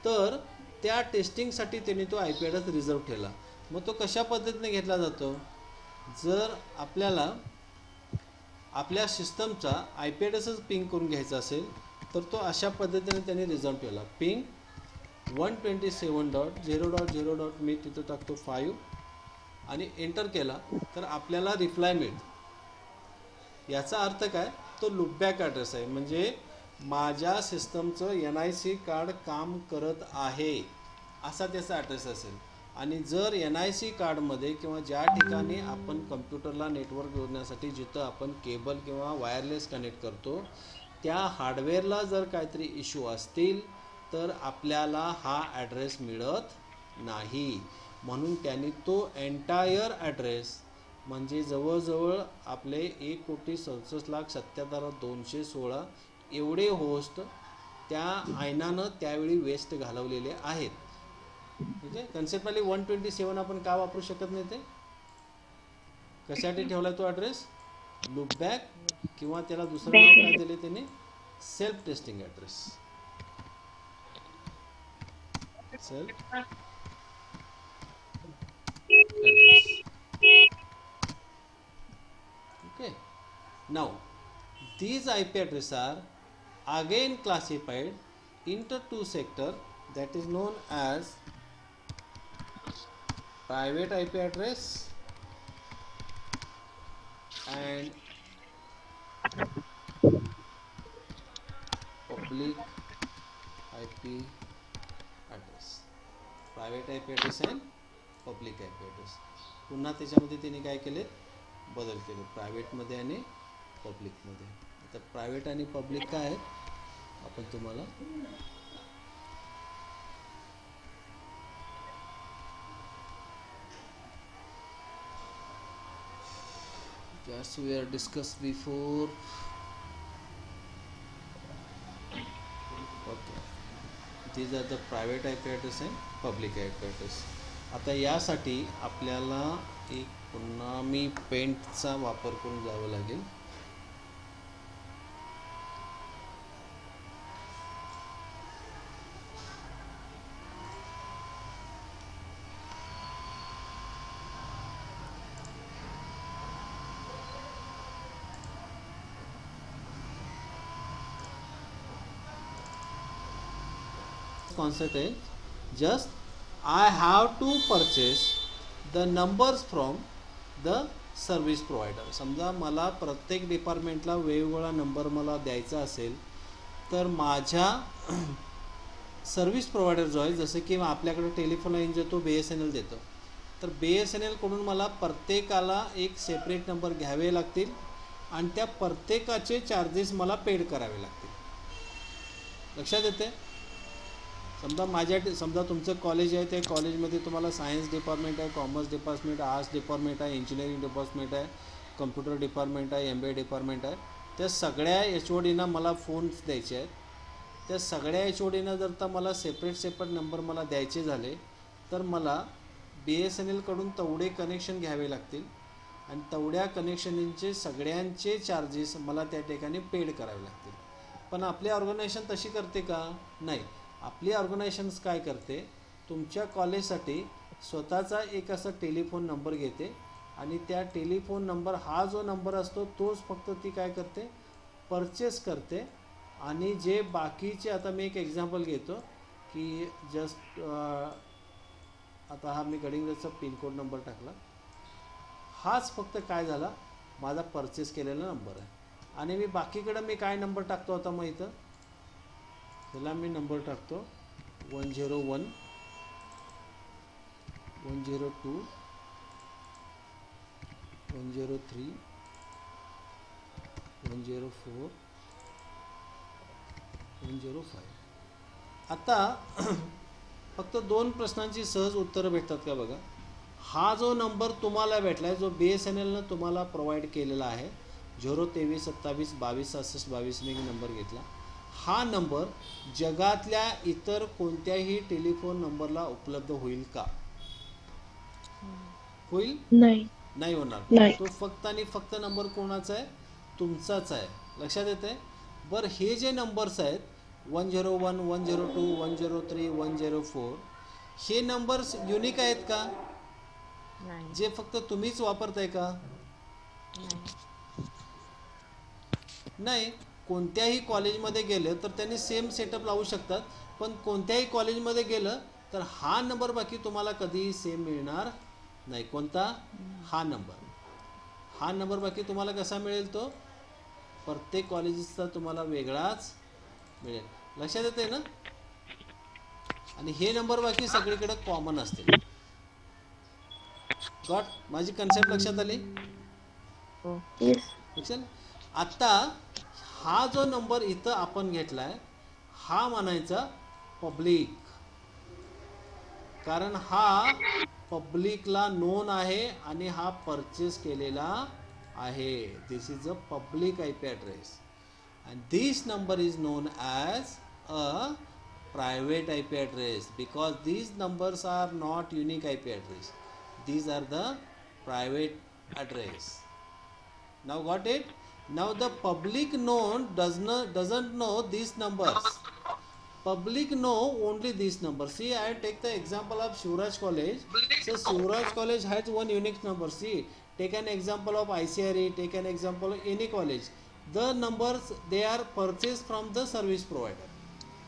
तर त्या टेस्टिंगसाठी त्यांनी तो IP ॲड्रेस रिझर्व ठेवला. मग तो कशा पद्धतीने घेतला जातो, जर आपल्याला आपल्या सिस्टमचा IP ॲड्रेसच पिंग करून घ्यायचा असेल तर तो अशा पद्धतीने त्यांनी रिझर्व ठेवला. पिंग 127.0.0. मी तिथं टाकतो 5 आणि एंटर केला तर आपल्याला रिप्लाय मिळतो. याचा अर्थ काय, तो लूपबॅक ॲड्रेस आहे. म्हणजे माझ्या सिस्टमचं NIC कार्ड काम करत आहे असा त्याचा ॲड्रेस असेल. आणि जर NIC कार्डमध्ये किंवा ज्या ठिकाणी आपण कम्प्युटरला नेटवर्क जोडण्यासाठी जिथं आपण केबल किंवा वायरलेस कनेक्ट करतो त्या हार्डवेअरला जर काहीतरी इश्यू असतील तर आपल्याला हा ॲड्रेस मिळत नाही. म्हणून त्यांनी तो एंटायर ॲड्रेस म्हणजे जवळजवळ आपले 1,67,77,216 एवढे होस्ट त्या आयनानं त्यावेळी वेस्ट घालवलेले आहेत. म्हणजे कन्सेप्टली 127 आपण का वापरू शकत नाही, ते कशासाठी ठेवला तो ॲड्रेस, लूपबॅक किंवा त्याला दुसरं नाव काय दिले त्यांनी, self testing address. Self address. Okay. Now, these IP addresses are again classified into two sectors that is known as private IP address and public IP address. Private IP address and public IP address. पुन्हा त्याच्यामध्ये त्यांनी काय केले, बदल केले प्रायव्हेटमध्ये आणि पब्लिकमध्ये. आता प्रायव्हेट आणि पब्लिक काय आहेत आपण तुम्हाला just we are discussed before. Okay, these are the private IP address and public IP address. आता यासाठी आपल्याला एक पुन्हा मी पेंटचा वापर करून जावं लागेल. कॉन्सेप्ट आहे just I have to purchase the numbers from the service provider. समजा मला प्रत्येक डिपार्टमेंटला वेगवेगळा नंबर मला द्यायचा असेल तर माझ्या सर्व्हिस प्रोव्हायडर जो आहे, जसं की आपल्याकडे टेलिफोन लाईन जो तो BSNL देतो, तर BSNL कडून मला प्रत्येकाला एक सेपरेट नंबर घ्यावे लागतील आणि त्या प्रत्येकाचे चार्जेस मला पेड करावे लागतील. लक्षात येते. समजा तुमचं कॉलेज आहे, त्या कॉलेजमध्ये तुम्हाला सायन्स डिपार्टमेंट आहे, कॉमर्स डिपार्टमेंट, आर्ट्स डिपार्टमेंट आहे, इंजिनिअरिंग डिपार्टमेंट आहे, कम्प्युटर डिपार्टमेंट आहे, MBA डिपार्टमेंट आहे. त्या सगळ्या HODना मला फोन्स द्यायचे आहेत. त्या सगळ्या HODना जर तर मला सेपरेट नंबर मला द्यायचे झाले तर मला BSNL कडून तेवढे कनेक्शन घ्यावे लागतील आणि तेवढ्या कनेक्शनचे सगळ्यांचे चार्जेस मला त्या ठिकाणी पेड करावे लागतील. पण आपली ऑर्गनायझेशन तशी करते का, नाही. आपली ऑर्गनायझेशन्स काय करते, तुमच्या कॉलेजसाठी स्वतःचा एक असा टेलिफोन नंबर घेते आणि त्या टेलिफोन नंबर हा जो नंबर असतो तोच फक्त ती काय करते परचेस करते आणि जे बाकीचे, आता मी एक एक्झाम्पल घेतो की जस्ट आता हा मी गडिंग्लजचा पिनकोड नंबर टाकला, हाच फक्त काय झाला माझा परचेस केलेला नंबर आहे. आणि मी बाकीकडं मी काय नंबर टाकतो आता मग इथं, त्याला मी नंबर टाकतो 101, 102, 103, 104, 105. आता फक्त 2 प्रश्नांची सहज उत्तरं भेटतात का बघा. हा जो नंबर तुम्हाला भेटला आहे, जो BSNLनं तुम्हाला प्रोव्हाइड केलेला आहे 023 27 22 66 22, मी नंबर घेतला, हा नंबर जगातल्या इतर कोणत्याही टेलिफोन नंबरला उपलब्ध होईल का? होईल? नाही. नाही होणार. नाही. तो फक्त आणि फक्त नंबर कोणाचा आहे? तुमचाच आहे. लक्षात येते? बरं, हे जे नंबर्स आहेत 101, 102, 103, 104, हे नंबर्स युनिक आहेत का? नाही. जे फक्त तुम्हीच वापरताय का? नाही. कोणत्याही कॉलेजमध्ये गेलं तर त्यांनी सेम सेटअप लावू शकतात, पण कोणत्याही कॉलेजमध्ये गेलं तर हा नंबर बाकी तुम्हाला कधीही सेम मिळणार नाही. कोणता? हा नंबर बाकी तुम्हाला कसा मिळेल? तो प्रत्येक कॉलेजचा तुम्हाला वेगळाच मिळेल. लक्षात येते ना? आणि हे नंबर बाकी सगळीकडे कॉमन असतील. गॉट? माझी कन्सेप्ट लक्षात आली? येस. लक्षात? आता हा जो नंबर इथं आपण घेतलाय हा म्हणायचा पब्लिक, कारण हा पब्लिकला नोन आहे आणि हा परचेस केलेला आहे. This is a public IP address and this number is known as a private IP address because these numbers are not unique IP address. These are the private address. Now got it? Now the public known doesn't know these numbers. Public know only these numbers. See, I take the example of Shivraj College. So Shivraj College has one unique number. See, take an example of ICRE, take an example of any college. The numbers, they are purchased from the service provider,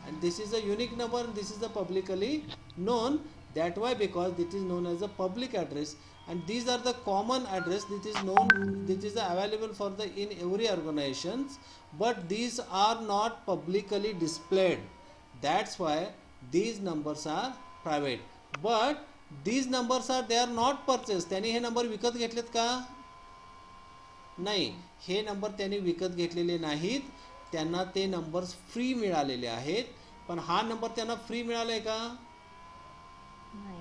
and this is a unique number, and this is the publicly known. That why, because it is known as a public address, and these are the common address that is known, that is available for the in every organizations, but these are not publicly displayed. That's why these numbers are private. But these numbers are, they are not purchased. त्यांनी हे number विकत घेतलेत का? नाही. हे number त्यांनी विकत घेतलेले नाहीत, त्यांना ते नंबर्स फ्री मिळालेले आहेत. पण हा नंबर त्यांना फ्री मिळालाय का? नाही.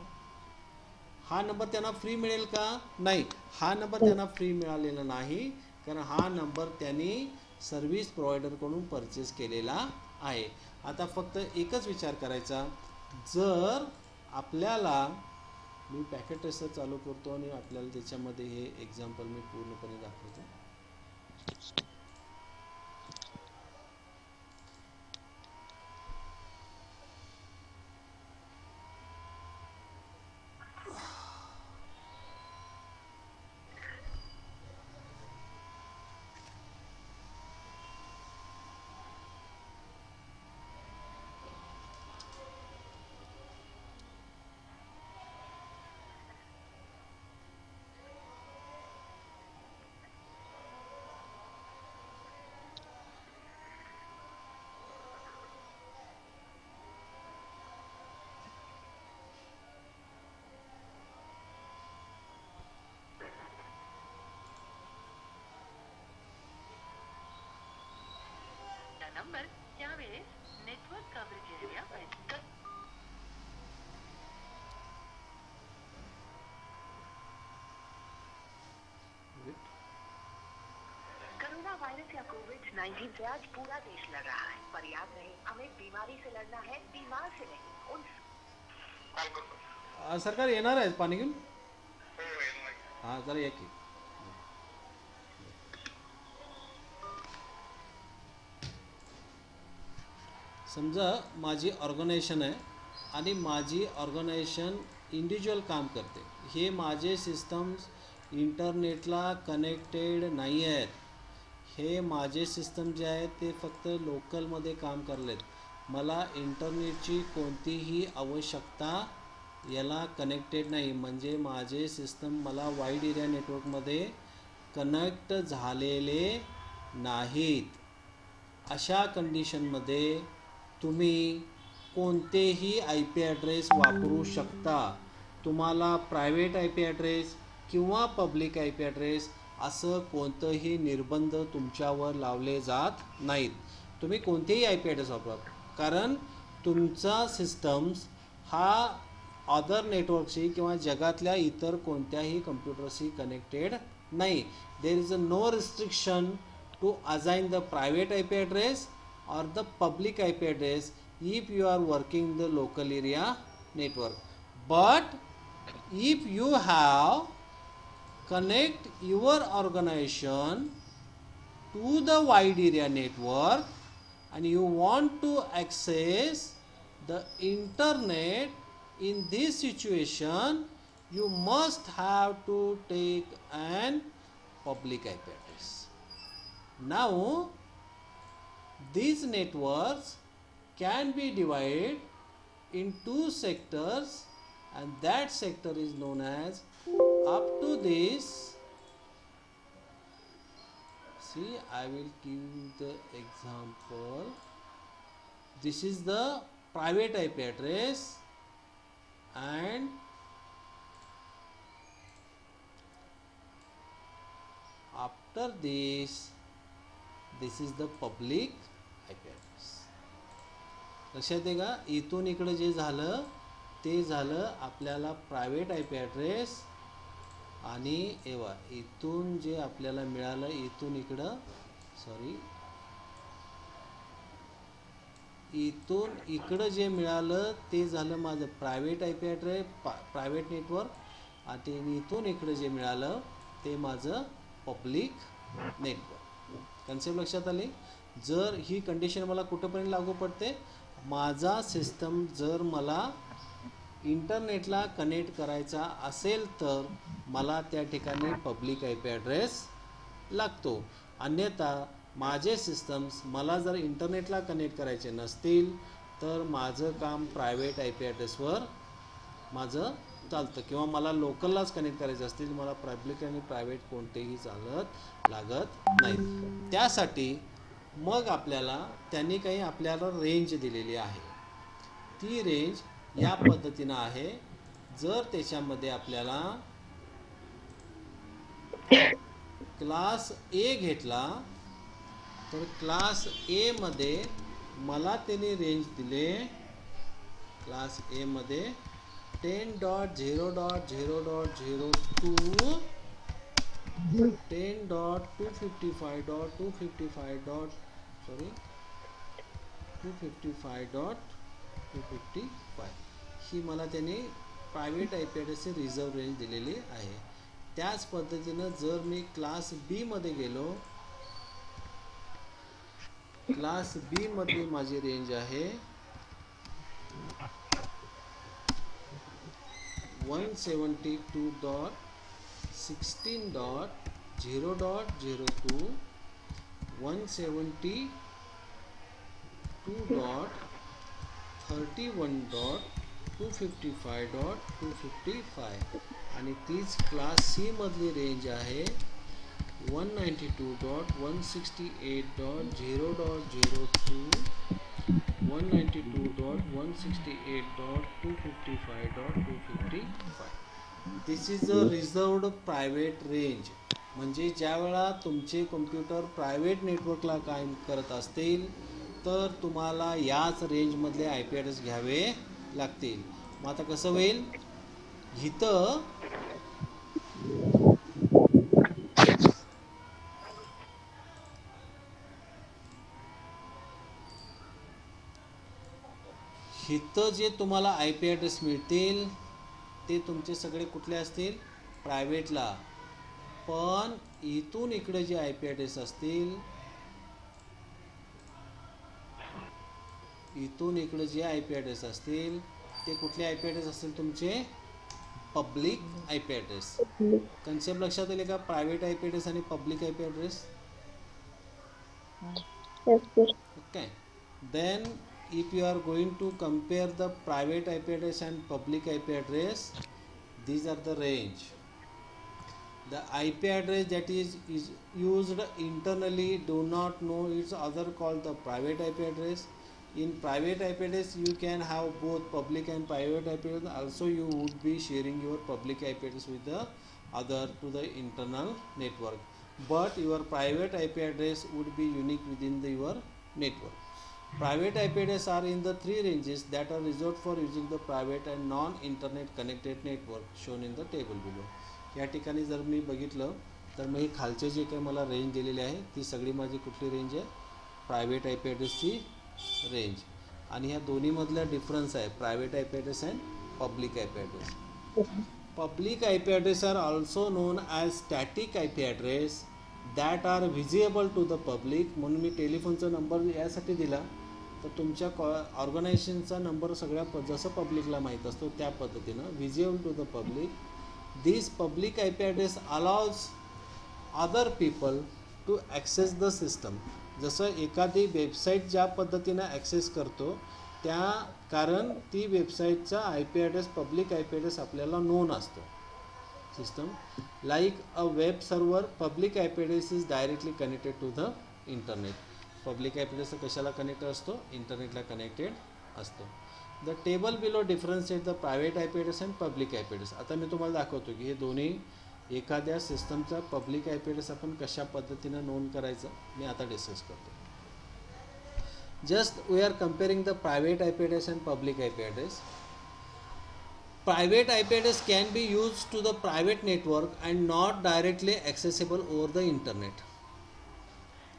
हा नंबर त्यांना फ्री मिळेल का? नाही. हा नंबर त्यांना फ्री मिळालेला नाही, कारण हा नंबर त्यांनी सर्व्हिस प्रोव्हायडरकडून परचेस केलेला आहे. आता फक्त एकच विचार करायचा, जर आपल्याला, मी पॅकेट ट्रेसर चालू करतो आणि आपल्याला त्याच्यामध्ये हे एक्झाम्पल मी पूर्णपणे दाखवतो. नंबर त्यावेळेस network coverage area corona virus या कोविड-19 से आज पूरा देश लड़ रहा है, पर याद रहे हमें बीमारी से लड़ना है, बीमार से नहीं. उन सरकार येणार आहे पाणी घेऊन? हां, जरा या की. समजा माझी ऑर्गनायझेशन आहे आणि माझी ऑर्गनायझेशन इंडिव्हिज्युअल काम करते. हे माझे सिस्टम्स इंटरनेटला कनेक्टेड नाही आहेत. हे माझे सिस्टम जे आहे ते फक्त लोकलमध्ये काम करलेत. मला इंटरनेटची कोणतीही आवश्यकता याला कनेक्टेड नाही. म्हणजे माझे सिस्टम मला वाईड एरिया नेटवर्कमध्ये कनेक्ट झालेले नाहीत. अशा कंडिशनमध्ये तुम्ही कोणतेही आय पी ॲड्रेस वापरू शकता. तुम्हाला प्रायव्हेट आय पी ॲड्रेस किंवा पब्लिक आय पी ॲड्रेस असं कोणतंही निर्बंध तुमच्यावर लावले जात नाहीत. तुम्ही कोणतेही आय पी ॲड्रेस वापरा, कारण तुमचा सिस्टम्स हा अदर नेटवर्कशी किंवा जगातल्या इतर कोणत्याही कम्प्युटरशी कनेक्टेड नाही. There is no restriction to assign the private IP address or the public IP address if you are working the local area network. But if you have connect your organization to the wide area network and you want to access the internet, in this situation you must have to take an public IP address. Now these networks can be divided in two sectors and that sector is known as, up to this, see I will give the example. This is the private IP address and after this is the public IP address. लक्षात आहे का? इथून इकडे जे झालं ते झालं आपल्याला प्रायव्हेट आय पी ॲड्रेस आणि एवा इथून जे आपल्याला मिळालं इथून इकडं इथून इकडं जे मिळालं ते झालं माझं private I P address private network आणि इथून इकडं जे मिळालं ते माझं पब्लिक नेटवर्क. कन्सेप्ट लक्षात आले? जर ही कंडिशन मला कुठंपर्यंत लागू पडते, माझा सिस्टम जर मला इंटरनेटला कनेक्ट करायचा असेल तर मला त्या ठिकाणी पब्लिक आय पी ॲड्रेस लागतो. अन्यथा माझे सिस्टम्स मला जर इंटरनेटला कनेक्ट करायचे नसतील तर माझं काम प्रायव्हेट आय पी ॲड्रेसवर माझं चालतं, किंवा मला लोकललाच कनेक्ट करायचं असतील मला पब्लिक आणि प्रायव्हेट कोणतेही लागत नाहीत. त्यासाठी मग आपल्याला त्यांनी काही आपल्याला रेंज दिलेली आहे. ती रेंज या पद्धतीनं आहे. जर त्याच्यामध्ये आपल्याला क्लास ए घेतला तर क्लास ए मध्ये मला त्यांनी रेंज दिले, क्लास ए मध्ये 10.0.0.02 255.255 ही मला त्याने प्रायव्हेट आय पी ॲड्रेसची रिझर्व रेंज दिलेली आहे. त्याच पद्धतीनं जर मी क्लास बी मध्ये गेलो, क्लास बी मध्ये माझी रेंज आहे 172.16.0.02 172.31.255.255 आणि तीच क्लास सी मधली रेंज आहे 192.168.0.02 192.168.255.255. This is a reserved private range. म्हणजे ज्या वेळा तुमचे कम्प्युटर प्रायव्हेट नेटवर्कला काम करत असतील तर तुम्हाला याच रेंजमधले आय पी ॲड्रेस घ्यावे लागतील. मग आता कसं होईल, इथं जे तुम्हाला आय पी ॲड्रेस मिळतील ते तुमचे सगळे कुठले असतील, प्रायव्हेटला. पण इथून इकडे जे आय पी ॲड्रेस असतील, इथून इकडे जे आय पी ॲड्रेस असतील ते कुठले आय पी ॲड्रेस असतील, तुमचे public I P address. Concept लक्षात आले का? प्रायव्हेट आय पी ॲड्रेस आणि public I P address. Yes, sir. Okay, then if you are going to compare the private IP address and public IP address, these are the range. The IP address that is used internally do not know its other called the private IP address. In private IP address you can have both public and private IP address. Also you would be sharing your public IP address with the other to the internal network, but your private IP address would be unique within your network. Private IP address are in the three ranges that are reserved for using the private and non-internet connected network shown in the table below. या ठिकाणी जर मी बघितलं तर मग हे खालचे जे काही मला रेंज दिलेली आहे ती सगळी माझी कुठली रेंज आहे, प्रायव्हेट आय पी ॲड्रेसची रेंज. आणि ह्या दोन्हीमधला डिफरन्स आहे private I P address and public I P address. Public I P address are also known as static I P address that are visible to the public. म्हणून मी टेलिफोनचा number यासाठी दिला तर तुमच्या ऑर्गनायझेशनचा नंबर सगळ्या जसं पब्लिकला माहीत असतो त्या पद्धतीनं visible to the public. This public IP address allows other people to access the system. जसं एखादी वेबसाईट ज्या पद्धतीनं ॲक्सेस करतो त्या कारण ती वेबसाईटचा I P address public I P address आपल्याला नोन असतो. System like a web server public I P address is directly connected to the internet. Public I P address कशाला कनेक्टेड असतो, इंटरनेटला कनेक्टेड असतो. The table below differentiate the private I P address and public I P address. आता मी तुम्हाला दाखवतो की हे दोन्ही एखाद्या सिस्टमचा पब्लिक आय पी ॲड्रेस आपण कशा पद्धतीनं नोंद करायचं मी आता डिस्कस करतो. Just we are comparing the private I P address and public I P address. Private I P address can be use to the private network and not directly accessible over the internet.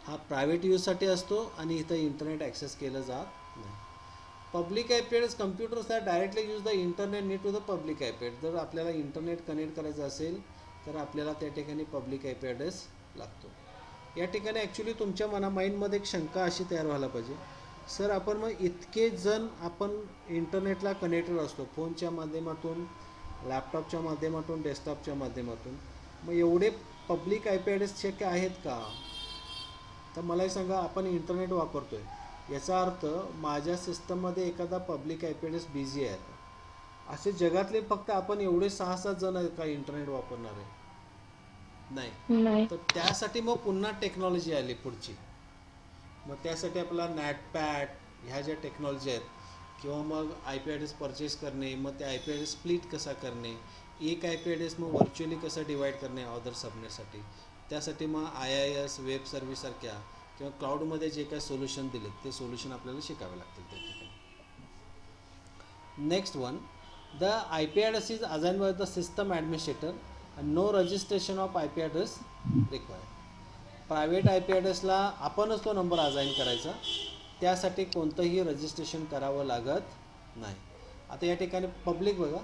हा private यूजसाठी असतो आणि इथं internet access केलं जात नाही. Public I P address computers that directly use the internet need to the public I P address. जर आपल्याला इंटरनेट कनेक्ट करायचं असेल तर आपल्याला त्या ठिकाणी पब्लिक आय पी ॲड्रेस लागतो. या ठिकाणी ॲक्च्युली तुमच्या माइंडमध्ये एक शंका अशी तयार व्हायला पाहिजे, सर आपण मग इतके जण आपण इंटरनेटला कनेक्टेड असतो फोनच्या माध्यमातून, लॅपटॉपच्या माध्यमातून, डेस्कटॉपच्या माध्यमातून, मग एवढे पब्लिक आय पी ॲड्रेस शक्य आहेत का? तर मला सांगा, आपण इंटरनेट वापरतो आहे याचा अर्थ माझ्या सिस्टममध्ये एखादा public I P address busy आहे. असे जगातले फक्त आपण एवढे 6-7 जण आहेत का इंटरनेट वापरणार आहे? नाही. तर त्यासाठी मग पुन्हा टेक्नॉलॉजी आली पुढची. मग त्यासाठी आपला नॅटपॅड ह्या ज्या टेक्नॉलॉजी आहेत किंवा मग आय पी ॲड्रेस परचेस करणे, मग ते आय पी ॲड्रेस स्प्लिट कसा करणे, एक आय पी ॲड्रेस मग व्हर्च्युअली कसं डिवाईड करणे ऑदर सबनेटसाठी, त्यासाठी मग IIS वेब सर्व्हिससारख्या किंवा क्लाउडमध्ये जे काही सोल्युशन दिलेत ते सोल्युशन आपल्याला शिकावे लागतील त्या ठिकाणी. Next one, the I P address is assign by the system administrator and no registration of I P address required. Private I P ॲड्रेसला आपणच तो नंबर असाइन करायचा, त्यासाठी कोणतंही रजिस्ट्रेशन करावं लागत नाही. आता या ठिकाणी पब्लिक बघा,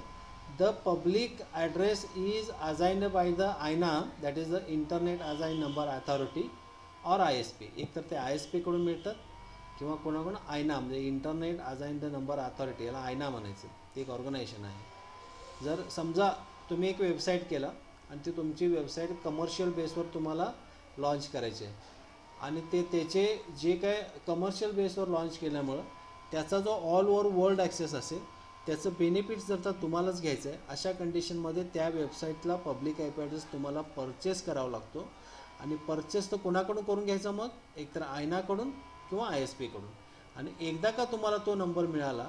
the public address is assigned by the INAM that is the internet assign number authority और ISP. एक तर ते ISP कडून मिळतात किंवा कोणाकडून INAM म्हणजे internet assign the number authority, याला INAM म्हणायचं, ते एक ऑर्गनायझेशन आहे. जर समजा तुम्ही एक वेबसाईट केला आणि ती तुमची वेबसाईट कमर्शियल बेसवर तुम्हाला लॉन्च करायची आहे आणि त्याचे जे काय कमर्शियल बेसवर लॉन्च केल्यामुळं त्याचा जो ऑल ओव्हर वर्ल्ड ॲक्सेस असेल त्याचं बेनिफिट्स जर तर तुम्हालाच घ्यायचं आहे, अशा कंडिशनमध्ये त्या वेबसाईटला पब्लिक आय पी ॲड्रेस तुम्हाला परचेस करावा लागतो. आणि परचेस तर कोणाकडून करून घ्यायचा, मग एकतर INAकडून किंवा ISP कडून. आणि एकदा का तुम्हाला तो नंबर मिळाला,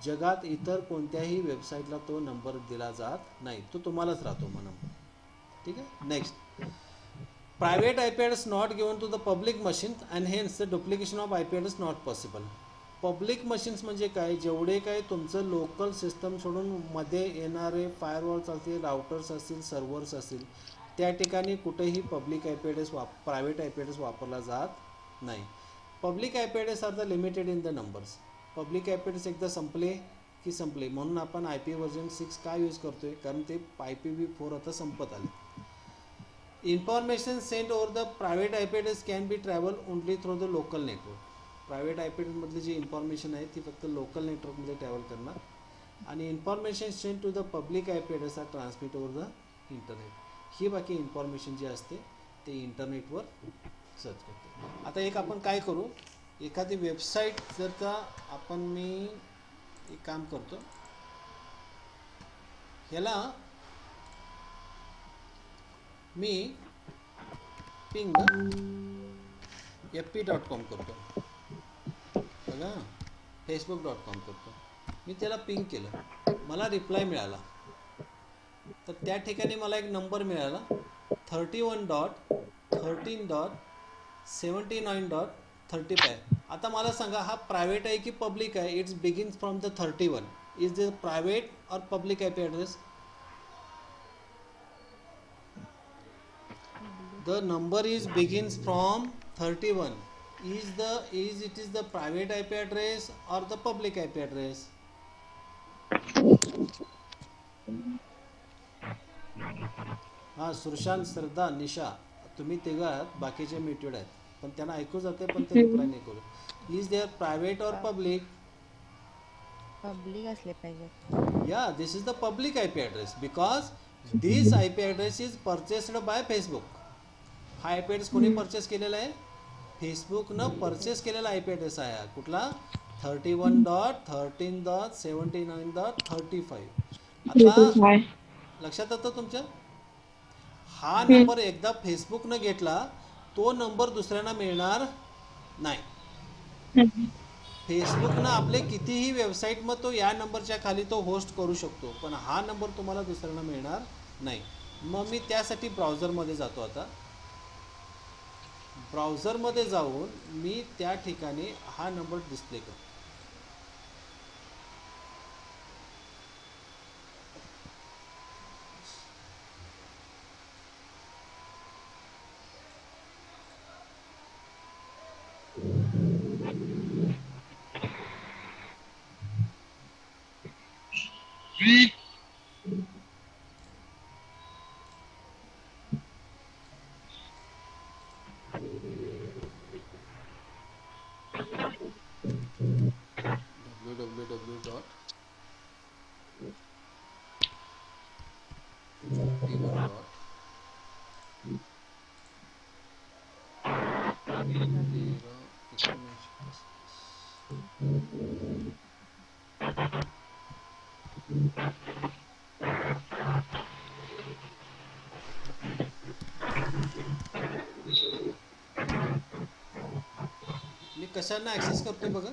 जगात इतर कोणत्याही वेबसाईटला तो नंबर दिला जात नाही, तो तुम्हालाच राहतो मग नंबर. ठीक आहे. Next, private I P address not given to the public machine and hence the duplication of I P address not possible. Public machines म्हणजे काय, जेवढे काय तुमचं लोकल सिस्टम सोडून मध्ये येणारे फायरवॉल्स असतील, राउटर्स असतील, सर्व्हर्स असतील, त्या ठिकाणी कुठेही public I P address private I P address वापरला जात नाही. Public I P address are the limited in the numbers. Public I P address एकदा संपले की संपले. म्हणून आपण IP वर्जन 6 का यूज करतो आहे, कारण ते IPv4 आता संपत आले. Information send over the private I P address can be travel only through the local network. Private I P ॲड्रेसमधली जी इन्फॉर्मेशन आहे ती फक्त लोकल नेटवर्कमध्ये ट्रॅव्हल करणार. आणि information send to the public I P address are transmit over the internet. ही बाकी इन्फॉर्मेशन जी असते ते इंटरनेटवर सर्च करते. आता एक आपण काय करू, एखादी वेबसाईट जर का आपण, मी एक काम करतो, ह्याला मी पिंग fp.com करतो बघा, facebook.com करतो. मी त्याला पिंग केलं, मला रिप्लाय मिळाला. तर त्या ठिकाणी मला एक नंबर मिळाला 31.13.79.35. आता मला सांगा, हा प्रायव्हेट आहे की पब्लिक आहे? It's begins from the 31. Is the private और public IP address? The number is begins from 31. Is it the private IP address or the public IP address? हा, सुशांत, श्रद्धा, निशा, तुम्ही तिघ आहात, बाकीचे म्युटेड आहेत, पण त्यांना ऐकू जाते पण ते रिप्लाय नाही करू. इज देअर प्रायव्हेट और पब्लिक? पब्लिक असले पाहिजे. Yeah, this is the public IP address because this IP address is purchased by Facebook. हा IP address कोणी परचेस केलेला आहे? फेसबुकनं परचेस केलेला IP address आहे. कुठला? 31.13.79.35. आता लक्षात येतं तुमच्या? हा नंबर एकदा फेसबुकनं घेतला, तो नंबर दुसऱ्यांना मिळणार नाही. फेसबुकनं आपले कितीही वेबसाईट मग तो या नंबरच्या खाली तो होस्ट करू शकतो, पण हा नंबर तुम्हाला दुसऱ्यांना मिळणार नाही. मग मी त्यासाठी ब्राउझरमध्ये जातो. आता ब्राउझरमध्ये जाऊन मी त्या ठिकाणी हा नंबर डिस्प्ले करतो. मी कशांना ॲक्सेस करतोय बघा.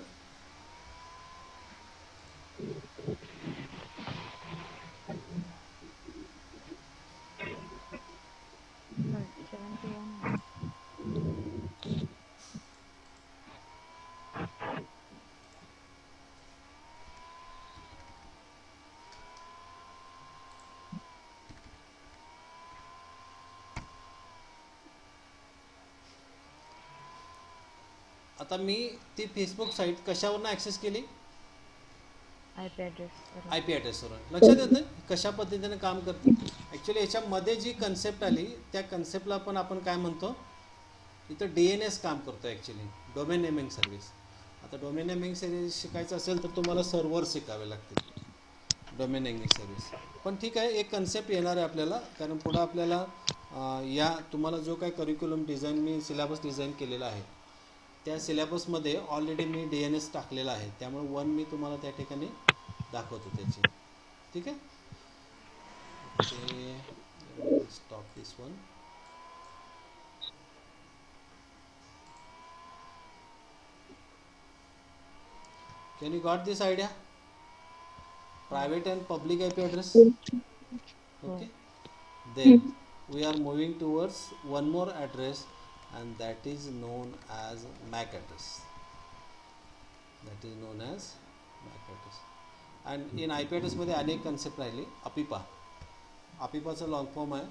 आता मी ती फेसबुक साईट कशावरनं ॲक्सेस केली? IP address. IP ॲड्रेसवरून. लक्षात येतं कशा पद्धतीने काम करते? ॲक्च्युली याच्यामध्ये जी कन्सेप्ट आली त्या कन्सेप्टला पण आपण काय म्हणतो, इथं DNS काम करतो ॲक्च्युली, डोमेन नेमिंग सर्व्हिस. आता डोमेन नेमिंग सर्व्हिस शिकायचं असेल तर तुम्हाला सर्व्हर शिकावे लागतील, डोमेन नेमिंग सर्व्हिस. पण ठीक आहे, एक कन्सेप्ट येणार आहे आपल्याला, कारण पुढं आपल्याला या तुम्हाला जो काय करिक्युलम डिझाईन, मी सिलेबस डिझाईन केलेला आहे, त्या सिलेबसमध्ये ऑलरेडी मी DNS टाकलेला आहे. त्यामुळे वन मी तुम्हाला त्या ठिकाणी दाखवतो त्याची. ठीक आहे, stop this one. Can you got this idea? Private and public IP address. Okay. Then we are moving towards one more address, and that is known as MAC address. That is known as MAC address. And in IP address मध्ये अनेक concept राहिली. APIPA. APIPAचा long form आहे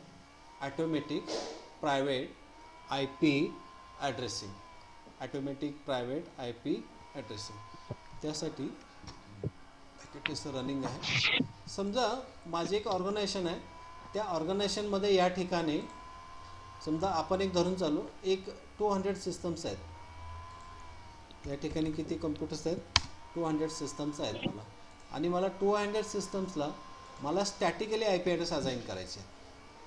automatic private IP addressing. Automatic private IP addressing. त्यासाठी taste running आहे. समजा माझे एक organisation आहे, त्या ऑर्गनायझेशनमध्ये या ठिकाणी समजा आपण एक धरून चालू, एक 200 सिस्टम्स आहेत. या ठिकाणी किती कम्प्युटर्स आहेत? 200 सिस्टम्स आहेत मला, आणि मला 200 सिस्टम्सला मला स्टॅटिकली IP ॲड्रेस असाइन करायचे आहेत.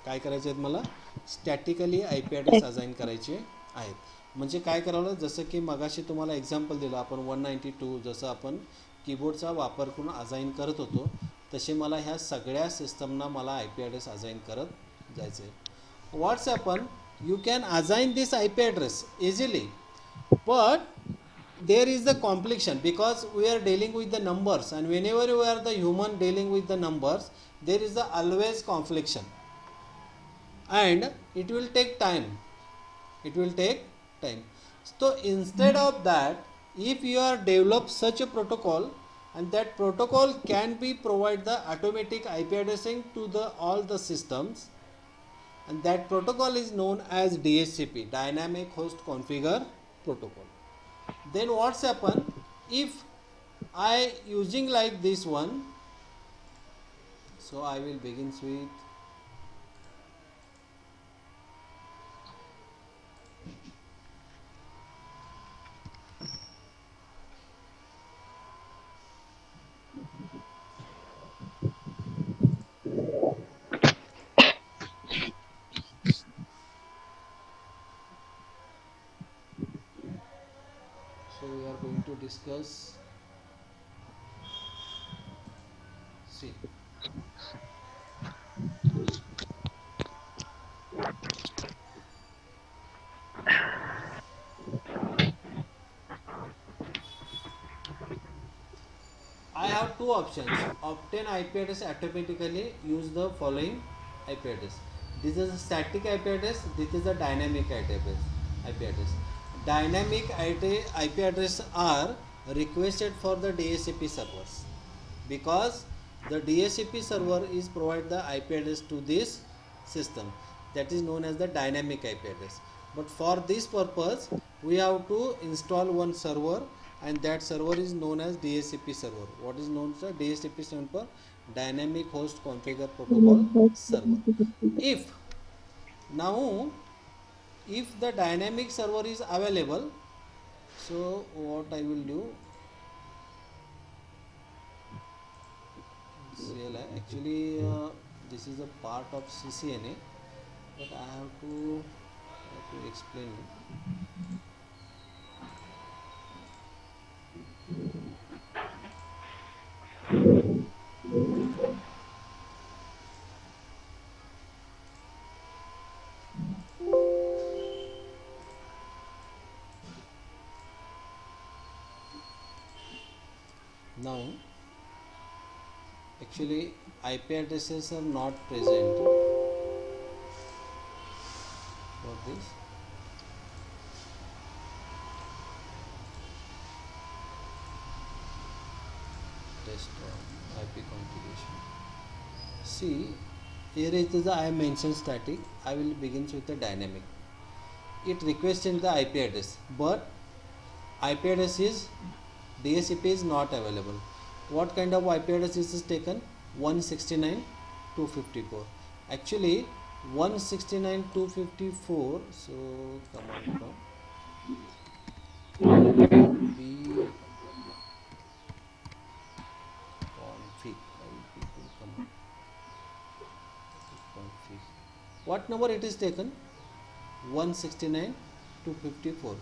काय करायचे आहेत? मला स्टॅटिकली IP ॲड्रेस असाइन करायचे आहेत. म्हणजे काय करावं, जसं की मगाशी तुम्हाला एक्झाम्पल दिलं आपण 192 जसं आपण कीबोर्डचा वापर करून असाइन करत होतो, तसे मला ह्या सगळ्या सिस्टमना मला आय पी ॲड्रेस असाइन करत जायचं आहे. What's happen, you can assign this I P address easily, but there is the complication because we are dealing with the numbers, and whenever we are the human dealing with the numbers, there is the always confliction, and it will take time. So instead of that, if you are develop such a protocol, and that protocol can be provide the automatic IP addressing to the all the systems, and that protocol is known as DHCP, Dynamic Host Configure Protocol. Then what's happen, if I using like this one, so I will begin with so we are going to discuss, see, I have two options. Obtain IP address automatically, use the following IP address. This is a static IP address, this is a dynamic IP address. Dynamic IP address are requested for the DHCP servers, because the DHCP server is provide the IP address to this system, that is known as the dynamic IP address. But for this purpose we have to install one server, and that server is known as DHCP server. What is known as DHCP stand for Dynamic Host Configure Protocol server. If now if the dynamic server is available, so what I will do, CLI actually this is a part of CCNA, but I have to explain it. Now actually IP addresses are not present for this. Desktop IP configuration. See, here it is the I mentioned static. I will begin with the dynamic. It requests in the IP address, but IP address is DHCP is not available. What kind of IP address is taken? 169.254. Actually 169.254. So command from b config. Config. What number it is taken? 169.254.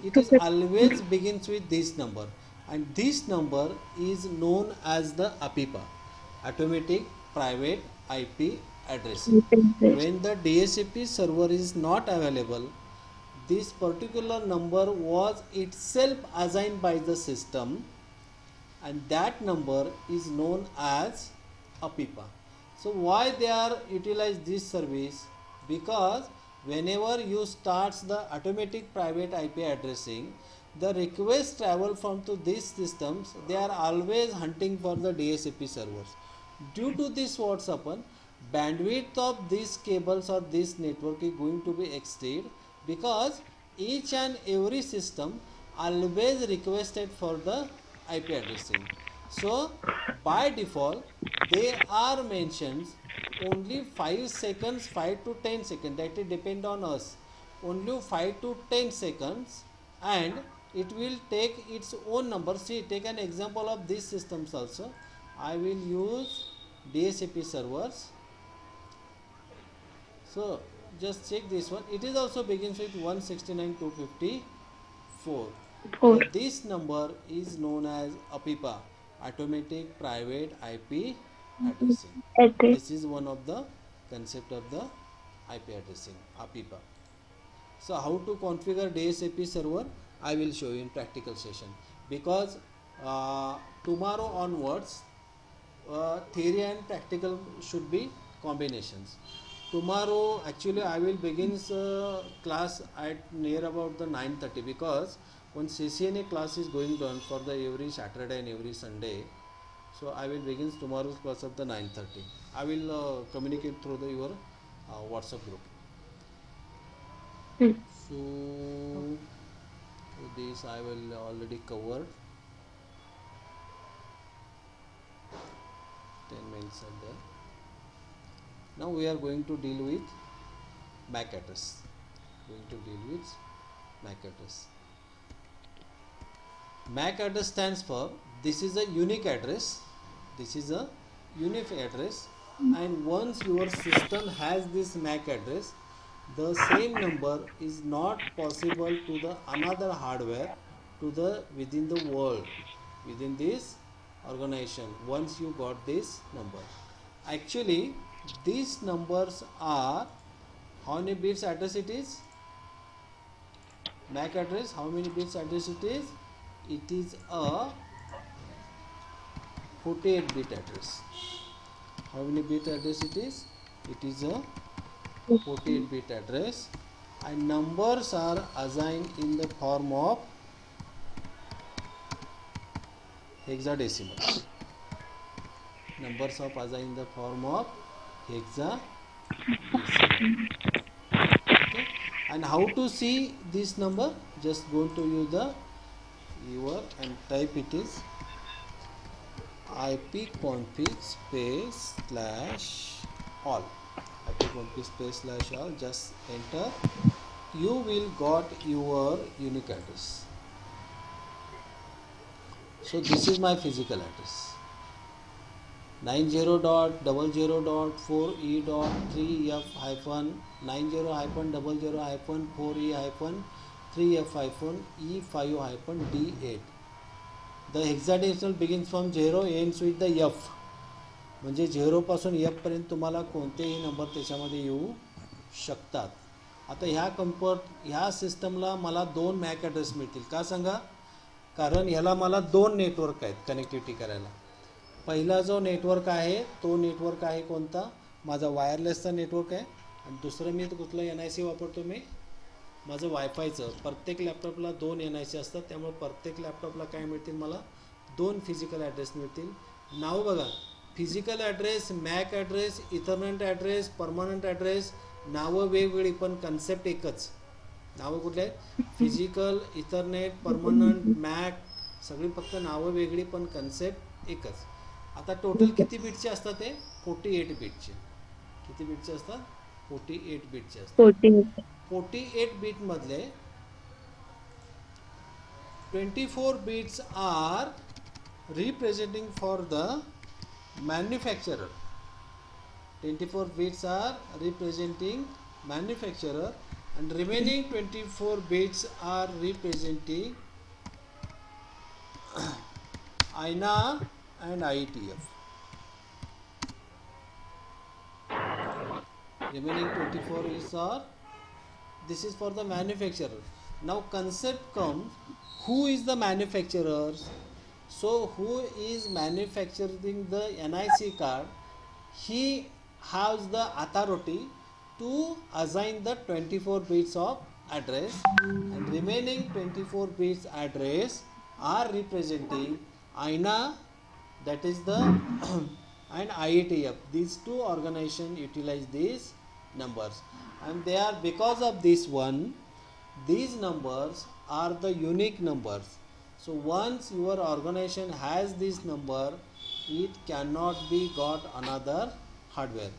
It is always begins with this number, and this number is known as the APIPA, Automatic Private IP Addressing. When the DHCP server is not available, this particular number was itself assigned by the system, and that number is known as APIPA. So why they are utilize this service? Because whenever you starts the automatic private IP addressing, the request travel from to these systems, they are always hunting for the DHCP servers. Due to this, what's happen, bandwidth of these cables or this network is going to be exceed, because each and every system always requested for the IP addressing. So by default they are mentioned only 5 seconds, 5 to 10 seconds, that it depend on us, only 5 to 10 seconds, and it will take its own number. See, take an example of these systems also. I will use DHCP servers. So just check this one. It is also begins with 169.254. 4. This number is known as APIPA, Automatic Private IP Addressing. Address. This is one of the concept of the IP addressing, APIPA. So how to configure DSAP server, I will show you in practical session, because tomorrow onwards theory and practical should be combinations. Tomorrow actually I will begin class at near about the 9:30, because one CCNA class is going on for the every Saturday and every Sunday. So I will begin tomorrow's class of the 9:30. I will communicate through the your WhatsApp group. Hmm. So this I will already covered. 10 minutes are there. Now we are going to deal with MAC address. MAC address stands for, this is a unique address. And once your system has this MAC address, the same number is not possible to the another hardware to the within the world, within this organization, once you got this number. Actually these numbers are, how many bits address it is? MAC address, how many bits address it is? It is a 48-bit address. How many bit address it is? It is a 48-bit address, and numbers are assigned in the form of hexadecimal. Numbers are assigned in the form of hexadecimal. Okay. And how to see this number? Just go to use the your and type it is ipconfig space / all. ipconfig space / all. Just enter. You will got your unique address. So this is my physical address. 90.00.4E.3F-90-00-4E-3F-E5-D8. The hexadecimal begins from 0, ends with the F. म्हणजे 0 पासून F पर्यंत तुम्हाला कोणतेही number त्याच्यामध्ये येऊ शकतात. आता ह्या सिस्टमला मला 2 मॅक ॲड्रेस मिळतील. का सांगा? कारण ह्याला मला 2 नेटवर्क आहेत कनेक्टिव्हिटी करायला. पहिला जो नेटवर्क आहे तो नेटवर्क आहे कोणता? माझा वायरलेसचा नेटवर्क आहे. आणि दुसरं मी कुठलं NIC वापरतो? मी माझं वायफायचं. प्रत्येक लॅपटॉपला 2 NIC असतात, त्यामुळे प्रत्येक लॅपटॉपला काय मिळतील? मला 2 फिजिकल ॲड्रेस मिळतील. नाव बघा, physical address, Mac address, Ethernet address, permanent address, नावं वेगवेगळी पण कन्सेप्ट एकच. नावं कुठले आहेत? फिजिकल, इथरनेट, परमनंट, मॅक, सगळी फक्त नावं वेगळी पण कन्सेप्ट एकच. आता टोटल किती बिटचे असतात? ते 48 बिटचे. किती बिटचे असतात? 48 बिटचे असतात. 48 बिट मधले 24 bits are representing for the manufacturer. 24 bits are representing manufacturer, and remaining 24 bits are representing INA and IETF. Remaining 24 is are, this is for the manufacturer. Now concept comes, who is the manufacturers? So who is manufacturing the NIC card? He has the authority to assign the 24 bits of address, and remaining 24 bits address are representing INA, that is the and IETF. These two organizations utilize these numbers, and they are, because of this one, these numbers are the unique numbers. So once your organization has this number, it cannot be got another hardware,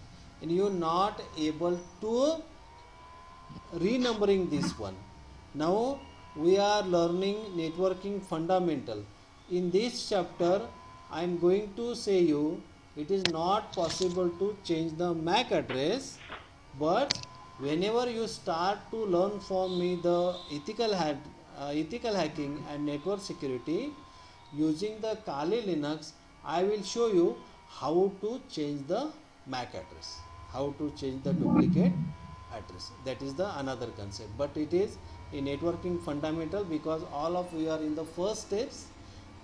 and you are not able to renumbering this one. Now we are learning networking fundamental. In this chapter I am going to say you, it is not possible to change the MAC address, but whenever you start to learn from me the ethical hacking and network security using the Kali Linux, I will show you how to change the MAC address, how to change the duplicate address. That is the another concept, but it is a networking fundamental because all of you are in the first steps.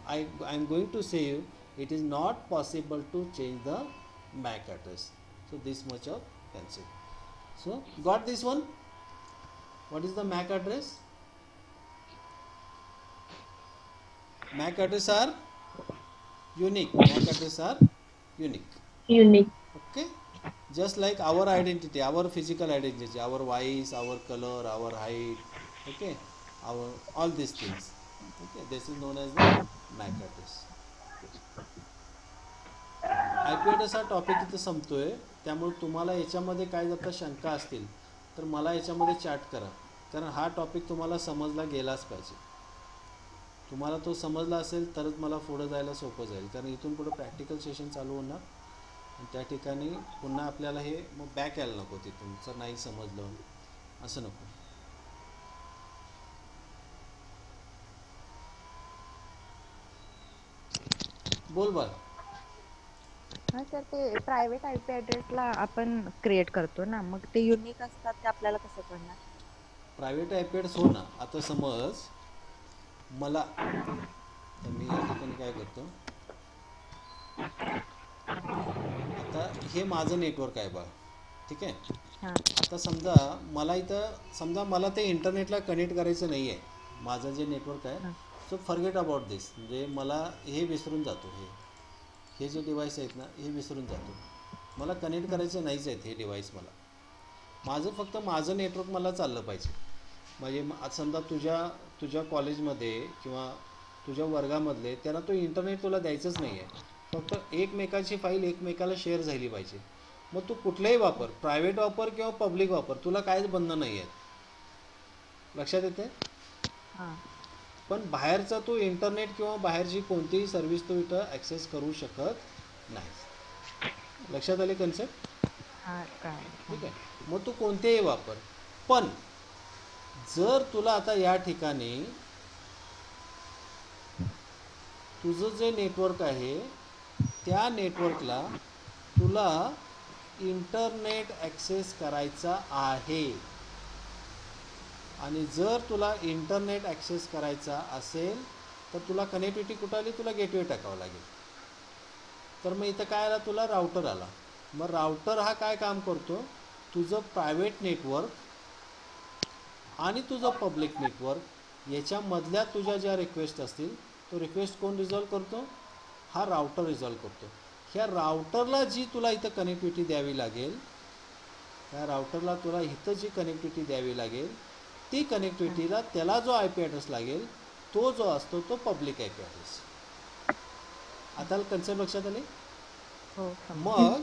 I am going to say you it is not possible to change the MAC address. So this much of concept. So got this one? What is the MAC address? MAC address are unique. MAC address are unique. Unique. Okay, just like our identity, our physical identity, our voice, our color, our height, okay, our all these things. Okay, this is known as the MAC address. IP address हा topic इथं संपतोय. त्यामुळे तुम्हाला याच्यामध्ये काय जर शंका असतील तर मला याच्यामध्ये चॅट करा, कारण हा टॉपिक तुम्हाला समजला गेलाच पाहिजे. तुम्हाला तो समजला असेल तरच मला पुढे जायला सोपं जाईल, कारण इथून पुढे प्रॅक्टिकल सेशन चालू होणार आणि त्या ठिकाणी पुन्हा आपल्याला हे मग बॅक यायला नको, तिथून जर नाही समजलं असं नको. बोल बा. हां सर, ते प्रायव्हेट आय पी ॲड्रेसला आपण क्रिएट करतो ना, मग ते युनिक असतात ते आपल्याला कसं कळणार? प्रायव्हेट आय पी ॲड्रेस हो ना. आता समज मला, तर मी या ठिकाणी काय करतो, आता हे माझं नेटवर्क आहे बा, ठीक आहे. हां आता समजा मला इथं समजा मला ते इंटरनेटला कनेक्ट करायचं नाही आहे, माझं जे नेटवर्क आहे. सो फॉरगेट अबाउट दिस, म्हणजे मला हे विसरून जातो, हे जे डिव्हाइस आहेत ना हे विसरून जातो. मला कनेक्ट करायचं नाहीच आहेत हे डिव्हाइस. माझं फक्त माझं नेटवर्क मला चाललं पाहिजे. म्हणजे आता समजा तुझ्या कॉलेजमध्ये किंवा तुझ्या वर्गामधले त्यांना तो इंटरनेट तुला द्यायचंच नाही आहे, फक्त एकमेकाची फाईल एकमेकाला शेअर झाली पाहिजे. मग तू कुठलाही वापर, प्रायव्हेट वापर किंवा पब्लिक वापर, तुला काहीच बंधन नाही आहेत. लक्षात येते? हां पण बाहेरचा तो इंटरनेट किंवा बाहेरची कोणतीही सर्व्हिस तू इथं ॲक्सेस करू शकत नाही. लक्षात आले कन्सेप्ट? हां काय ठीक आहे. मग तू कोणतेही वापर, पण जर तुला आता या ठिकाणी तुझं जे नेटवर्क आहे त्या नेटवर्कला तुला इंटरनेट ॲक्सेस करायचा आहे, आणि जर तुला इंटरनेट ॲक्सेस करायचा असेल तर तुला कनेक्टिव्हिटी कुठं आली, तुला गेटवे टाकावं लागेल. तर मग इथं काय आला, तुला राउटर आला. मग राउटर हा काय काम करतो, तुझं प्रायव्हेट नेटवर्क आणि तुझं पब्लिक नेटवर्क याच्यामधल्या तुझ्या ज्या रिक्वेस्ट असतील तो रिक्वेस्ट कोण रिझॉल्व करतो, हा राउटर रिझॉल्व करतो. ह्या राउटरला जी तुला इथं कनेक्टिव्हिटी द्यावी लागेल, त्या राउटरला तुला इथं जी कनेक्टिव्हिटी द्यावी लागेल ती कनेक्टिव्हिटीला त्याला जो आय पी ॲड्रेस लागेल तो जो असतो तो पब्लिक आय पी ॲड्रेस. आता कन्सेप्ट लक्षात आले? हो मग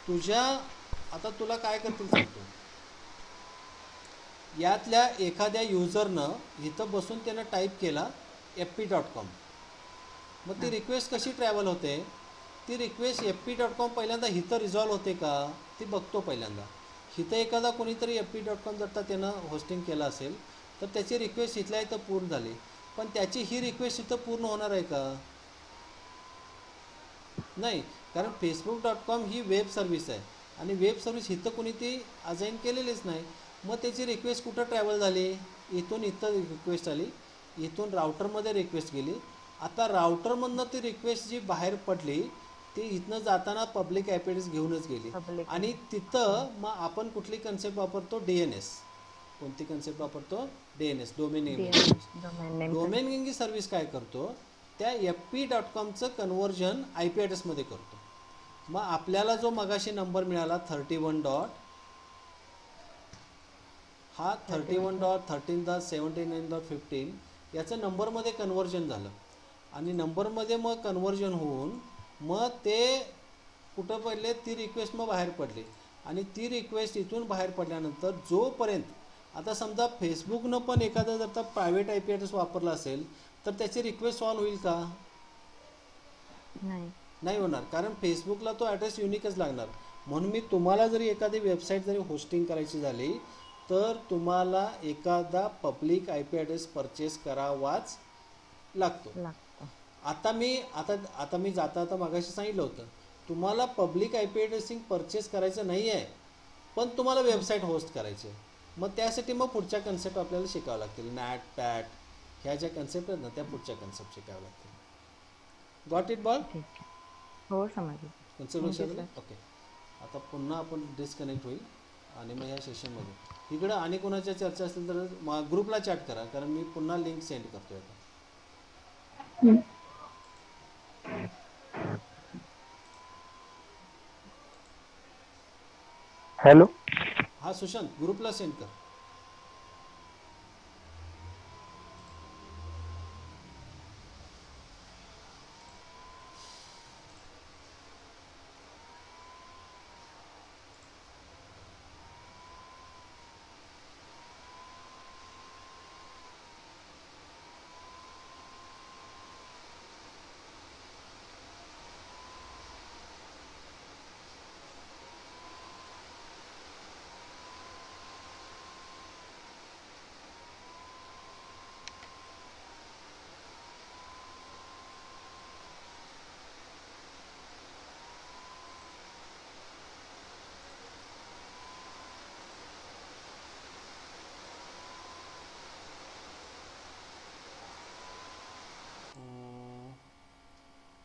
तुझ्या आता तुला काय करतील सांगतो, यातल्या एखाद्या युजरनं इथं बसून त्यानं टाईप केला fp.com. मग ती रिक्वेस्ट कशी ट्रॅव्हल होते, ती रिक्वेस्ट fp.com पहिल्यांदा इथं रिझॉल्व होते का ती बघतो पहिल्यांदा. इथं एखादा कोणीतरी fp.com जर का त्यानं होस्टिंग केलं असेल तर त्याची रिक्वेस्ट इथल्या इथं पूर्ण झाली, पण त्याची ही रिक्वेस्ट इथं पूर्ण होणार आहे का? नाही, कारण facebook.com ही वेब सर्व्हिस आहे आणि वेब सर्व्हिस इथं कोणी ती असाइन केलेलीच नाही. मग त्याची रिक्वेस्ट कुठं ट्रॅव्हल झाली, इथून इथं रिक्वेस्ट आली, इथून राउटरमध्ये रिक्वेस्ट गेली. आता राउटरमधनं ती रिक्वेस्ट जी बाहेर पडली ती इथनं जाताना पब्लिक आय पी ॲड्रेस घेऊनच गेली. Public आणि तिथं मग आपण कुठली कन्सेप्ट वापरतो, DNS. कोणती कन्सेप्ट वापरतो, DNS, domain name service. Domain name domain name service काय करतो, त्या fp.comचं कन्व्हर्जन आय पी ॲड्रेसमध्ये करतो. मग आपल्याला जो मगाशी नंबर मिळाला 31. हा 31.13.79.15 याचं नंबरमध्ये कन्व्हर्जन झालं, आणि नंबरमध्ये मग कन्व्हर्जन होऊन मग ते कुठं पडले, ती रिक्वेस्ट मग बाहेर पडली. आणि ती रिक्वेस्ट इथून बाहेर पडल्यानंतर जोपर्यंत आता समजा फेसबुकनं पण एखादा जर का प्रायव्हेट आय पी ॲड्रेस वापरला असेल तर त्याची रिक्वेस्ट सॉल्व होईल का? नाही नाही होणार, कारण फेसबुकला तो ॲड्रेस युनिकच लागणार. म्हणून मी तुम्हाला जरी एखादी वेबसाईट जरी होस्टिंग करायची झाली तर तुम्हाला एखादा public I P address purchase करावाच लागतो. लागतं. आता मी जाता मागाशी सांगितलं होतं तुम्हाला public I P addressing purchase करायचं नाही आहे, पण तुम्हाला वेबसाईट होस्ट करायची आहे. मग त्यासाठी मग पुढच्या कन्सेप्ट आपल्याला शिकावं लागतील. नॅट पॅट ह्या ज्या कन्सेप्ट आहेत ना त्या पुढच्या कन्सेप्ट शिकाव्या लागतील. Got it ball? ठीक आहे. हो समजलं. कन्सेप्ट लक्षात आलं? ओके. आता पुन्हा आपण डिस्कनेक्ट होईल आणि मग ह्या सेशनमध्ये इकडं आणि कोणाच्या चर्चा असतील तर ग्रुपला चॅट करा, कारण मी पुन्हा लिंक सेंड करतो आता. हॅलो. हा सुशांत, ग्रुपला सेंड कर.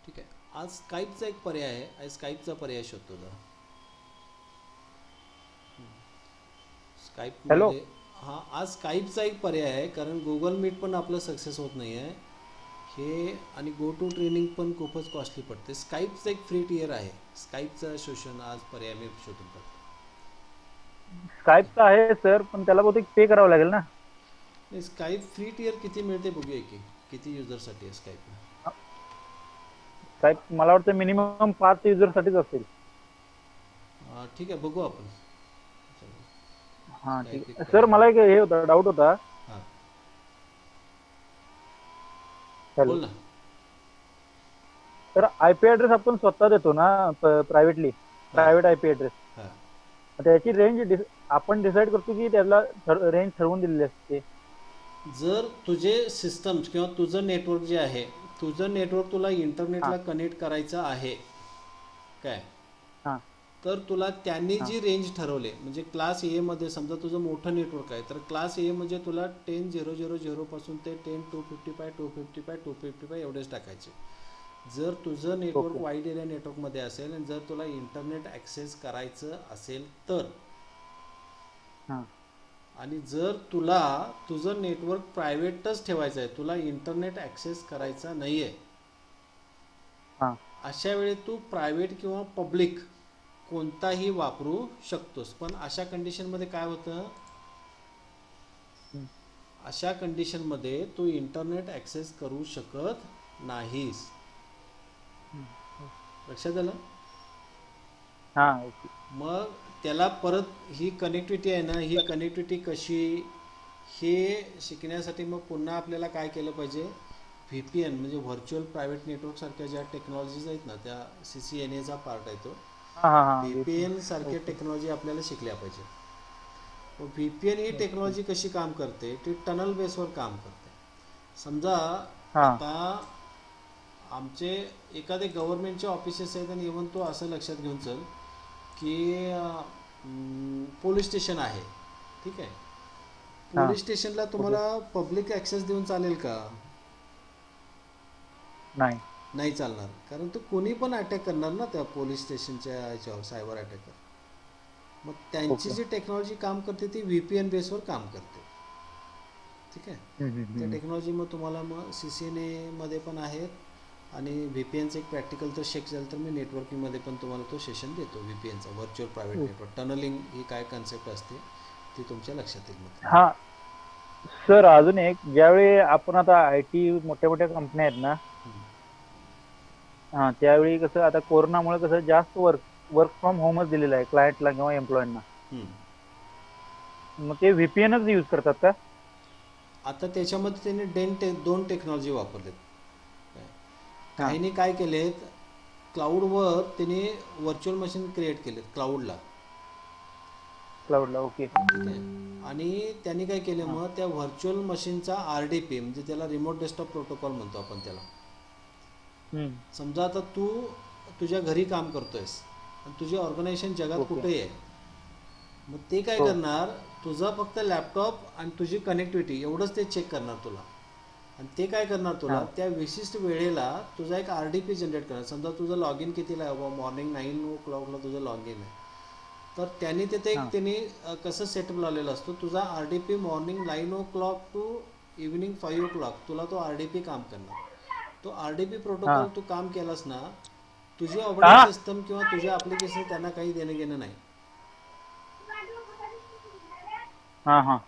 ठीक आहे. आज स्काईपचा एक पर्याय आहे, आज स्काईपचा पर्याय शोधतो जरा. स्काईपमध्ये हां आज स्काईपचा एक पर्याय आहे, कारण गुगल मीट पण आपलं सक्सेस होत नाही आहे हे, आणि गो टू ट्रेनिंग पण खूपच कॉस्टली पडते. स्काईपचं एक फ्री टियर आहे, स्काईपचा शोषण आज पर्याय मी शोधून काढतो. स्काईपचा आहे सर, पण त्याला बहुतेक पे करावं लागेल ना. नाही, स्काईप फ्री टियर किती मिळते बघूया की किती युजरसाठी आहे स्काईप. स्काईप मला वाटतं मिनिमम 5 युजरसाठीच असेल. ठीक आहे, बघू आपण. हां ठीक आहे सर. मला एक हे होता, डाऊट होता. हां हॅलो बोल ना. तर आय पी ॲड्रेस आपण स्वतः देतो ना प्रायव्हेट आय पी ॲड्रेस. हां त्याची रेंज आपण डिसाईड करतो की त्याला रेंज ठरवून दिलेली असते. जर तुझे सिस्टम्स किंवा तुझं नेटवर्क जे आहे, तुझं नेटवर्क तुला इंटरनेटला कनेक्ट करायचं आहे काय, हां तर तुला त्यांनी जी रेंज ठरवली म्हणजे क्लास ए मध्ये समजा तुझं मोठं नेटवर्क आहे तर क्लास ए म्हणजे तुला 10.0.0.0 पासून ते 10.255.255.255 एवढेच टाकायचे. जर तुझं नेटवर्क वाईड एरिया नेटवर्कमध्ये असेल आणि जर तुला इंटरनेट ॲक्सेस करायचं असेल तर, हां आणि जर तुला तुझं नेटवर्क प्रायव्हेटच ठेवायचं आहे, तुला इंटरनेट ॲक्सेस करायचा नाही आहे, हां अशा वेळी तू प्रायव्हेट किंवा पब्लिक कोणताही वापरू शकतोस. पण अशा कंडिशनमध्ये काय होतं, अशा कंडिशनमध्ये तू इंटरनेट ॲक्सेस करू शकत नाहीस. लक्षात आलं? हां मग त्याला परत ही कनेक्टिव्हिटी आहे ना, ही कनेक्टिव्हिटी कशी हे शिकण्यासाठी मग पुन्हा आपल्याला काय केलं पाहिजे, व्ही पी एन म्हणजे व्हर्च्युअल प्रायव्हेट नेटवर्कसारख्या ज्या टेक्नॉलॉजीज आहेत ना त्या CCNA पार्ट आहे तो. व्ही पी एन सारख्या टेक्नॉलॉजी आपल्याला शिकल्या पाहिजे. व्ही पी एन ही टेक्नॉलॉजी कशी काम करते, ती टनल बेसवर काम करते. समजा आता आमचे एखादे गव्हर्नमेंटचे ऑफिसेस आहेत आणि इव्हन तो असं लक्षात घेऊन चल की पोलीस स्टेशन आहे, ठीक आहे. पोलीस स्टेशनला तुम्हाला पब्लिक ॲक्सेस देऊन चालेल का? नाही चालणार, कारण तो कोणी पण अटॅक करणार ना त्या पोलीस स्टेशनच्या याच्यावर, सायबर अटॅकर. मग त्यांची जी टेक्नॉलॉजी काम करते ती VPN बेसवर काम करते, ठीक आहे. त्या टेक्नॉलॉजी मग तुम्हाला मग CCNA मध्ये पण आहेत, आणि VPNचं एक प्रॅक्टिकल तर झालं तर मी नेटवर्किंगमध्ये पण तुम्हाला तो सेशन देतो. VPNचा व्हर्च्युअल प्रायव्हेट नेटवर्क टनलिंग ही काय कन्सेप्ट असते ती तुमच्या लक्षात येईल. मग हां सर अजून एक, ज्यावेळी आपण आता IT मोठ्या मोठ्या कंपन्या आहेत ना, हां त्यावेळी कसं आता कोरोनामुळे कसं जास्त वर्क फ्रॉम होमच दिलेलं आहे क्लायंटला किंवा एम्प्लॉयींना. मग ते VPNच यूज करतात का? आता त्याच्यामध्ये त्यांनी दोन टेक्नॉलॉजी वापरलेत. काहींनी काय केलेत, क्लाउडवर त्याने व्हर्च्युअल मशीन क्रिएट केलेत क्लाउडला. क्लाउडला. ओके. ठीक आहे. आणि त्यांनी काय केलं मग त्या व्हर्च्युअल मशीनचा RDP म्हणजे त्याला रिमोट डेस्कटॉप प्रोटोकॉल म्हणतो आपण त्याला. समजा आता तू तुझ्या घरी काम करतोयस आणि तुझी ऑर्गनायझेशन जगात ओके. कुठेही आहे, मग ते काय हो. करणार, तुझा फक्त लॅपटॉप आणि तुझी कनेक्टिव्हिटी एवढंच ते चेक करणार तुला. आणि ते काय करणार तुला हां. त्या विशिष्ट वेळेला तुझा एक RDP जनरेट करणार. समजा तुझं लॉग इन कितीला आहे बाबा, मॉर्निंग 9 o'clockला तुझं लॉग इन आहे, तर त्यांनी तिथे हां. एक त्यांनी कसं सेटअप लावलेला असतो, तुझा RDP morning 9 o'clock to evening 5 o'clock तुला तो RDP काम करणार. तो RDP प्रोटोकॉल हां. तू काम केलास ना, तुझी हां. ऑपरेटिंग सिस्टम किंवा तुझे ॲप्लिकेशन त्यांना काही देणं घेणं नाही. हां हां.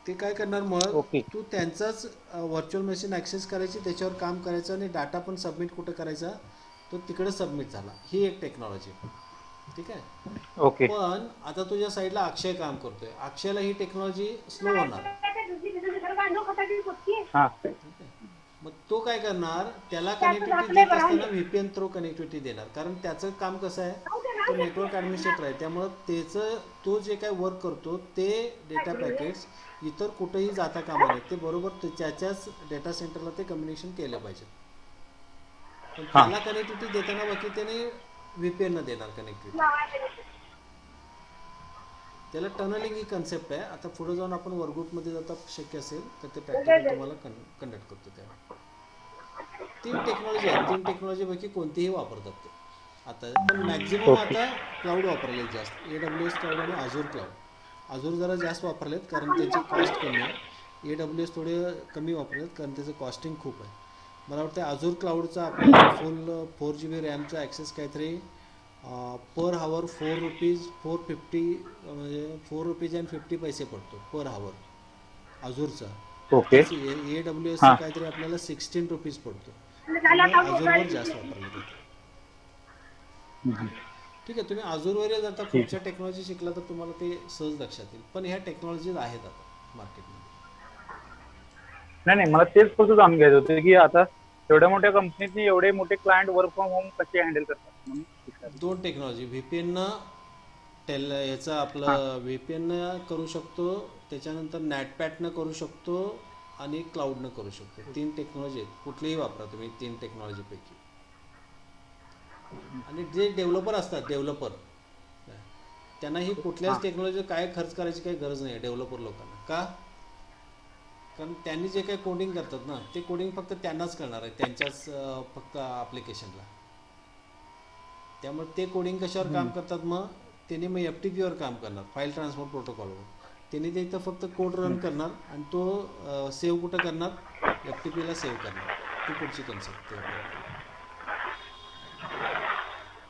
ते काय करणार मग, ओके. तू त्यांचाच व्हर्च्युअल मशीन ॲक्सेस करायची, त्याच्यावर काम करायचं आणि डाटा पण सबमिट कुठं करायचा, तो तिकडे सबमिट झाला. ही एक टेक्नॉलॉजी. ठीक आहे. ओके. पण आता तुझ्या साईडला अक्षय काम करतोय, अक्षयला ही टेक्नॉलॉजी स्लो होणार. हां. ठीक आहे. मग तो काय करणार, त्याला कनेक्टिव्हिटी देत असताना VPN थ्रू कनेक्टिव्हिटी देणार, कारण त्याचं काम कसं आहे, तो नेटवर्क ॲडमिनिस्ट्रेटर आहे. त्यामुळं त्याचं तो जे काय वर्क करतो ते डेटा पॅकेट्स इतर कुठेही जाता कामा नये, ते बरोबर त्याच्याच डेटा सेंटरला ते कम्युनिकेशन केलं पाहिजे. पण हां. त्याला कनेक्टिव्हिटी देताना बाकी त्याने VPN न देणार कनेक्टिव्हिटी. त्याला टनलिंग ही कन्सेप्ट आहे. आता पुढे जाऊन आपण वर्कग्रुपमध्ये जाता शक्य असेल तर ते प्रॅक्टिकल तुम्हाला कंडक्ट करतो. त्यावेळी 3 टेक्नॉलॉजी आहेत. 3 टेक्नॉलॉजीपैकी कोणतीही वापरतात ते आता. पण मॅक्झिमम ओके. आता क्लाउड वापरले जास्त, AWS क्लाउड आणि Azure क्लाउड. Azure जरा जास्त वापरलेत कारण त्यांची कॉस्ट कमी आहे. AWS थोडे कमी वापरलेत कारण त्याचं कॉस्टिंग खूप आहे. मला वाटतं Azure क्लाउडचा आपल्याला फुल 4GB रॅमचा ॲक्सेस काहीतरी पर हावर ₹4.50 म्हणजे ₹4.50 पडतो पर हावर अझूरचा. ओके. AWS हां. काहीतरी आपल्याला ₹16 पडतो. त्यामुळे अझूरवर जास्त वापरलं जातं. ठीक आहे. तुम्ही अझूरवर जाता ठीक. पुढच्या टेक्नॉलॉजी शिकला तर तुम्हाला ते सहज लक्षात येईल. पण ह्या टेक्नॉलॉजीज आहेत आता मार्केटमध्ये. नाही नाही, मला तेच फक्त जाणून घ्यायचं होतं की आता एवढ्या मोठ्या कंपनीतनी एवढे मोठे क्लायंट वर्क फ्रॉम होम कसे हँडल करतात म्हणून विचारलं. 2 टेक्नॉलॉजी VPN ह्याचं हां. आपलं VPN करू शकतो, त्याच्यानंतर नॅटपॅटनं करू शकतो आणि क्लाउडनं करू शकतो. 3 टेक्नॉलॉजी आहेत. कुठलीही वापरा तुम्ही 3 टेक्नॉलॉजीपैकी. आणि जे डेव्हलपर असतात डेव्हलपर, त्यांना ही कुठल्याच हां. टेक्नॉलॉजी काय खर्च करायची काही गरज नाही आहे डेव्हलपर लोकांना. का? कारण त्यांनी जे काही कोडिंग करतात ना, ते कोडिंग फक्त त्यांनाच करणार आहे, त्यांच्याच फक्त ॲप्लिकेशनला. त्यामुळे ते कोडिंग कशावर काम करतात, मग त्यांनी मग FTPवर काम करणार, फाईल ट्रान्सफर प्रोटोकॉलवर. त्यांनी ते इथं फक्त कोड रन करणार आणि तो सेव्ह कुठं करणार, FTPला सेव्ह करणार. ती पुढची कन्सेप्ट.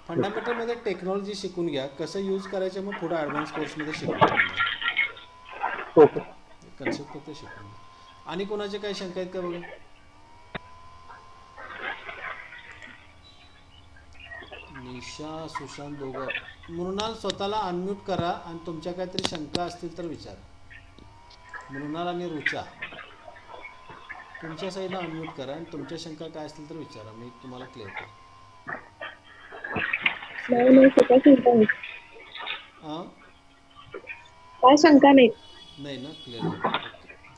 फंडामेंटलमध्ये टेक्नॉलॉजी शिकून घ्या, कसं यूज करायचं मग पुढं ॲडव्हान्स कोर्समध्ये शिकवतो तुम्हाला. ओके. कन्सेप्ट फक्त शिकून घ्या. आणि कोणाचे काही शंका आहेत का बघा. निशा, सुशांत दोघं. मृणाल स्वतःला अनम्यूट करा आणि तुमच्या काहीतरी शंका असतील तर विचारा. मृणाल आणि रुचा तुमच्या साईडला अनम्यूट करा आणि तुमच्या शंका काय असतील तर विचारा, मी तुम्हाला क्लिअर करतो. नाही नाही, स्वतः शंका नाही. हां काय शंका नाही. नाही ना, क्लिअर झालं. ओके.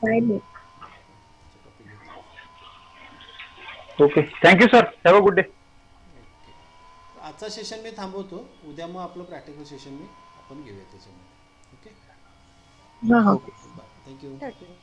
नाही नाही. टॉपिक घेतो. Okay. Thank you sir. Have a good day. Okay. आजचा सेशन मी थांबवतो. उद्या मग आपलं प्रॅक्टिकल सेशन मी आपण घेऊया त्याच्यामध्ये. ओके. हां हां. ओके. बाय. थँक्यू. ठरलं.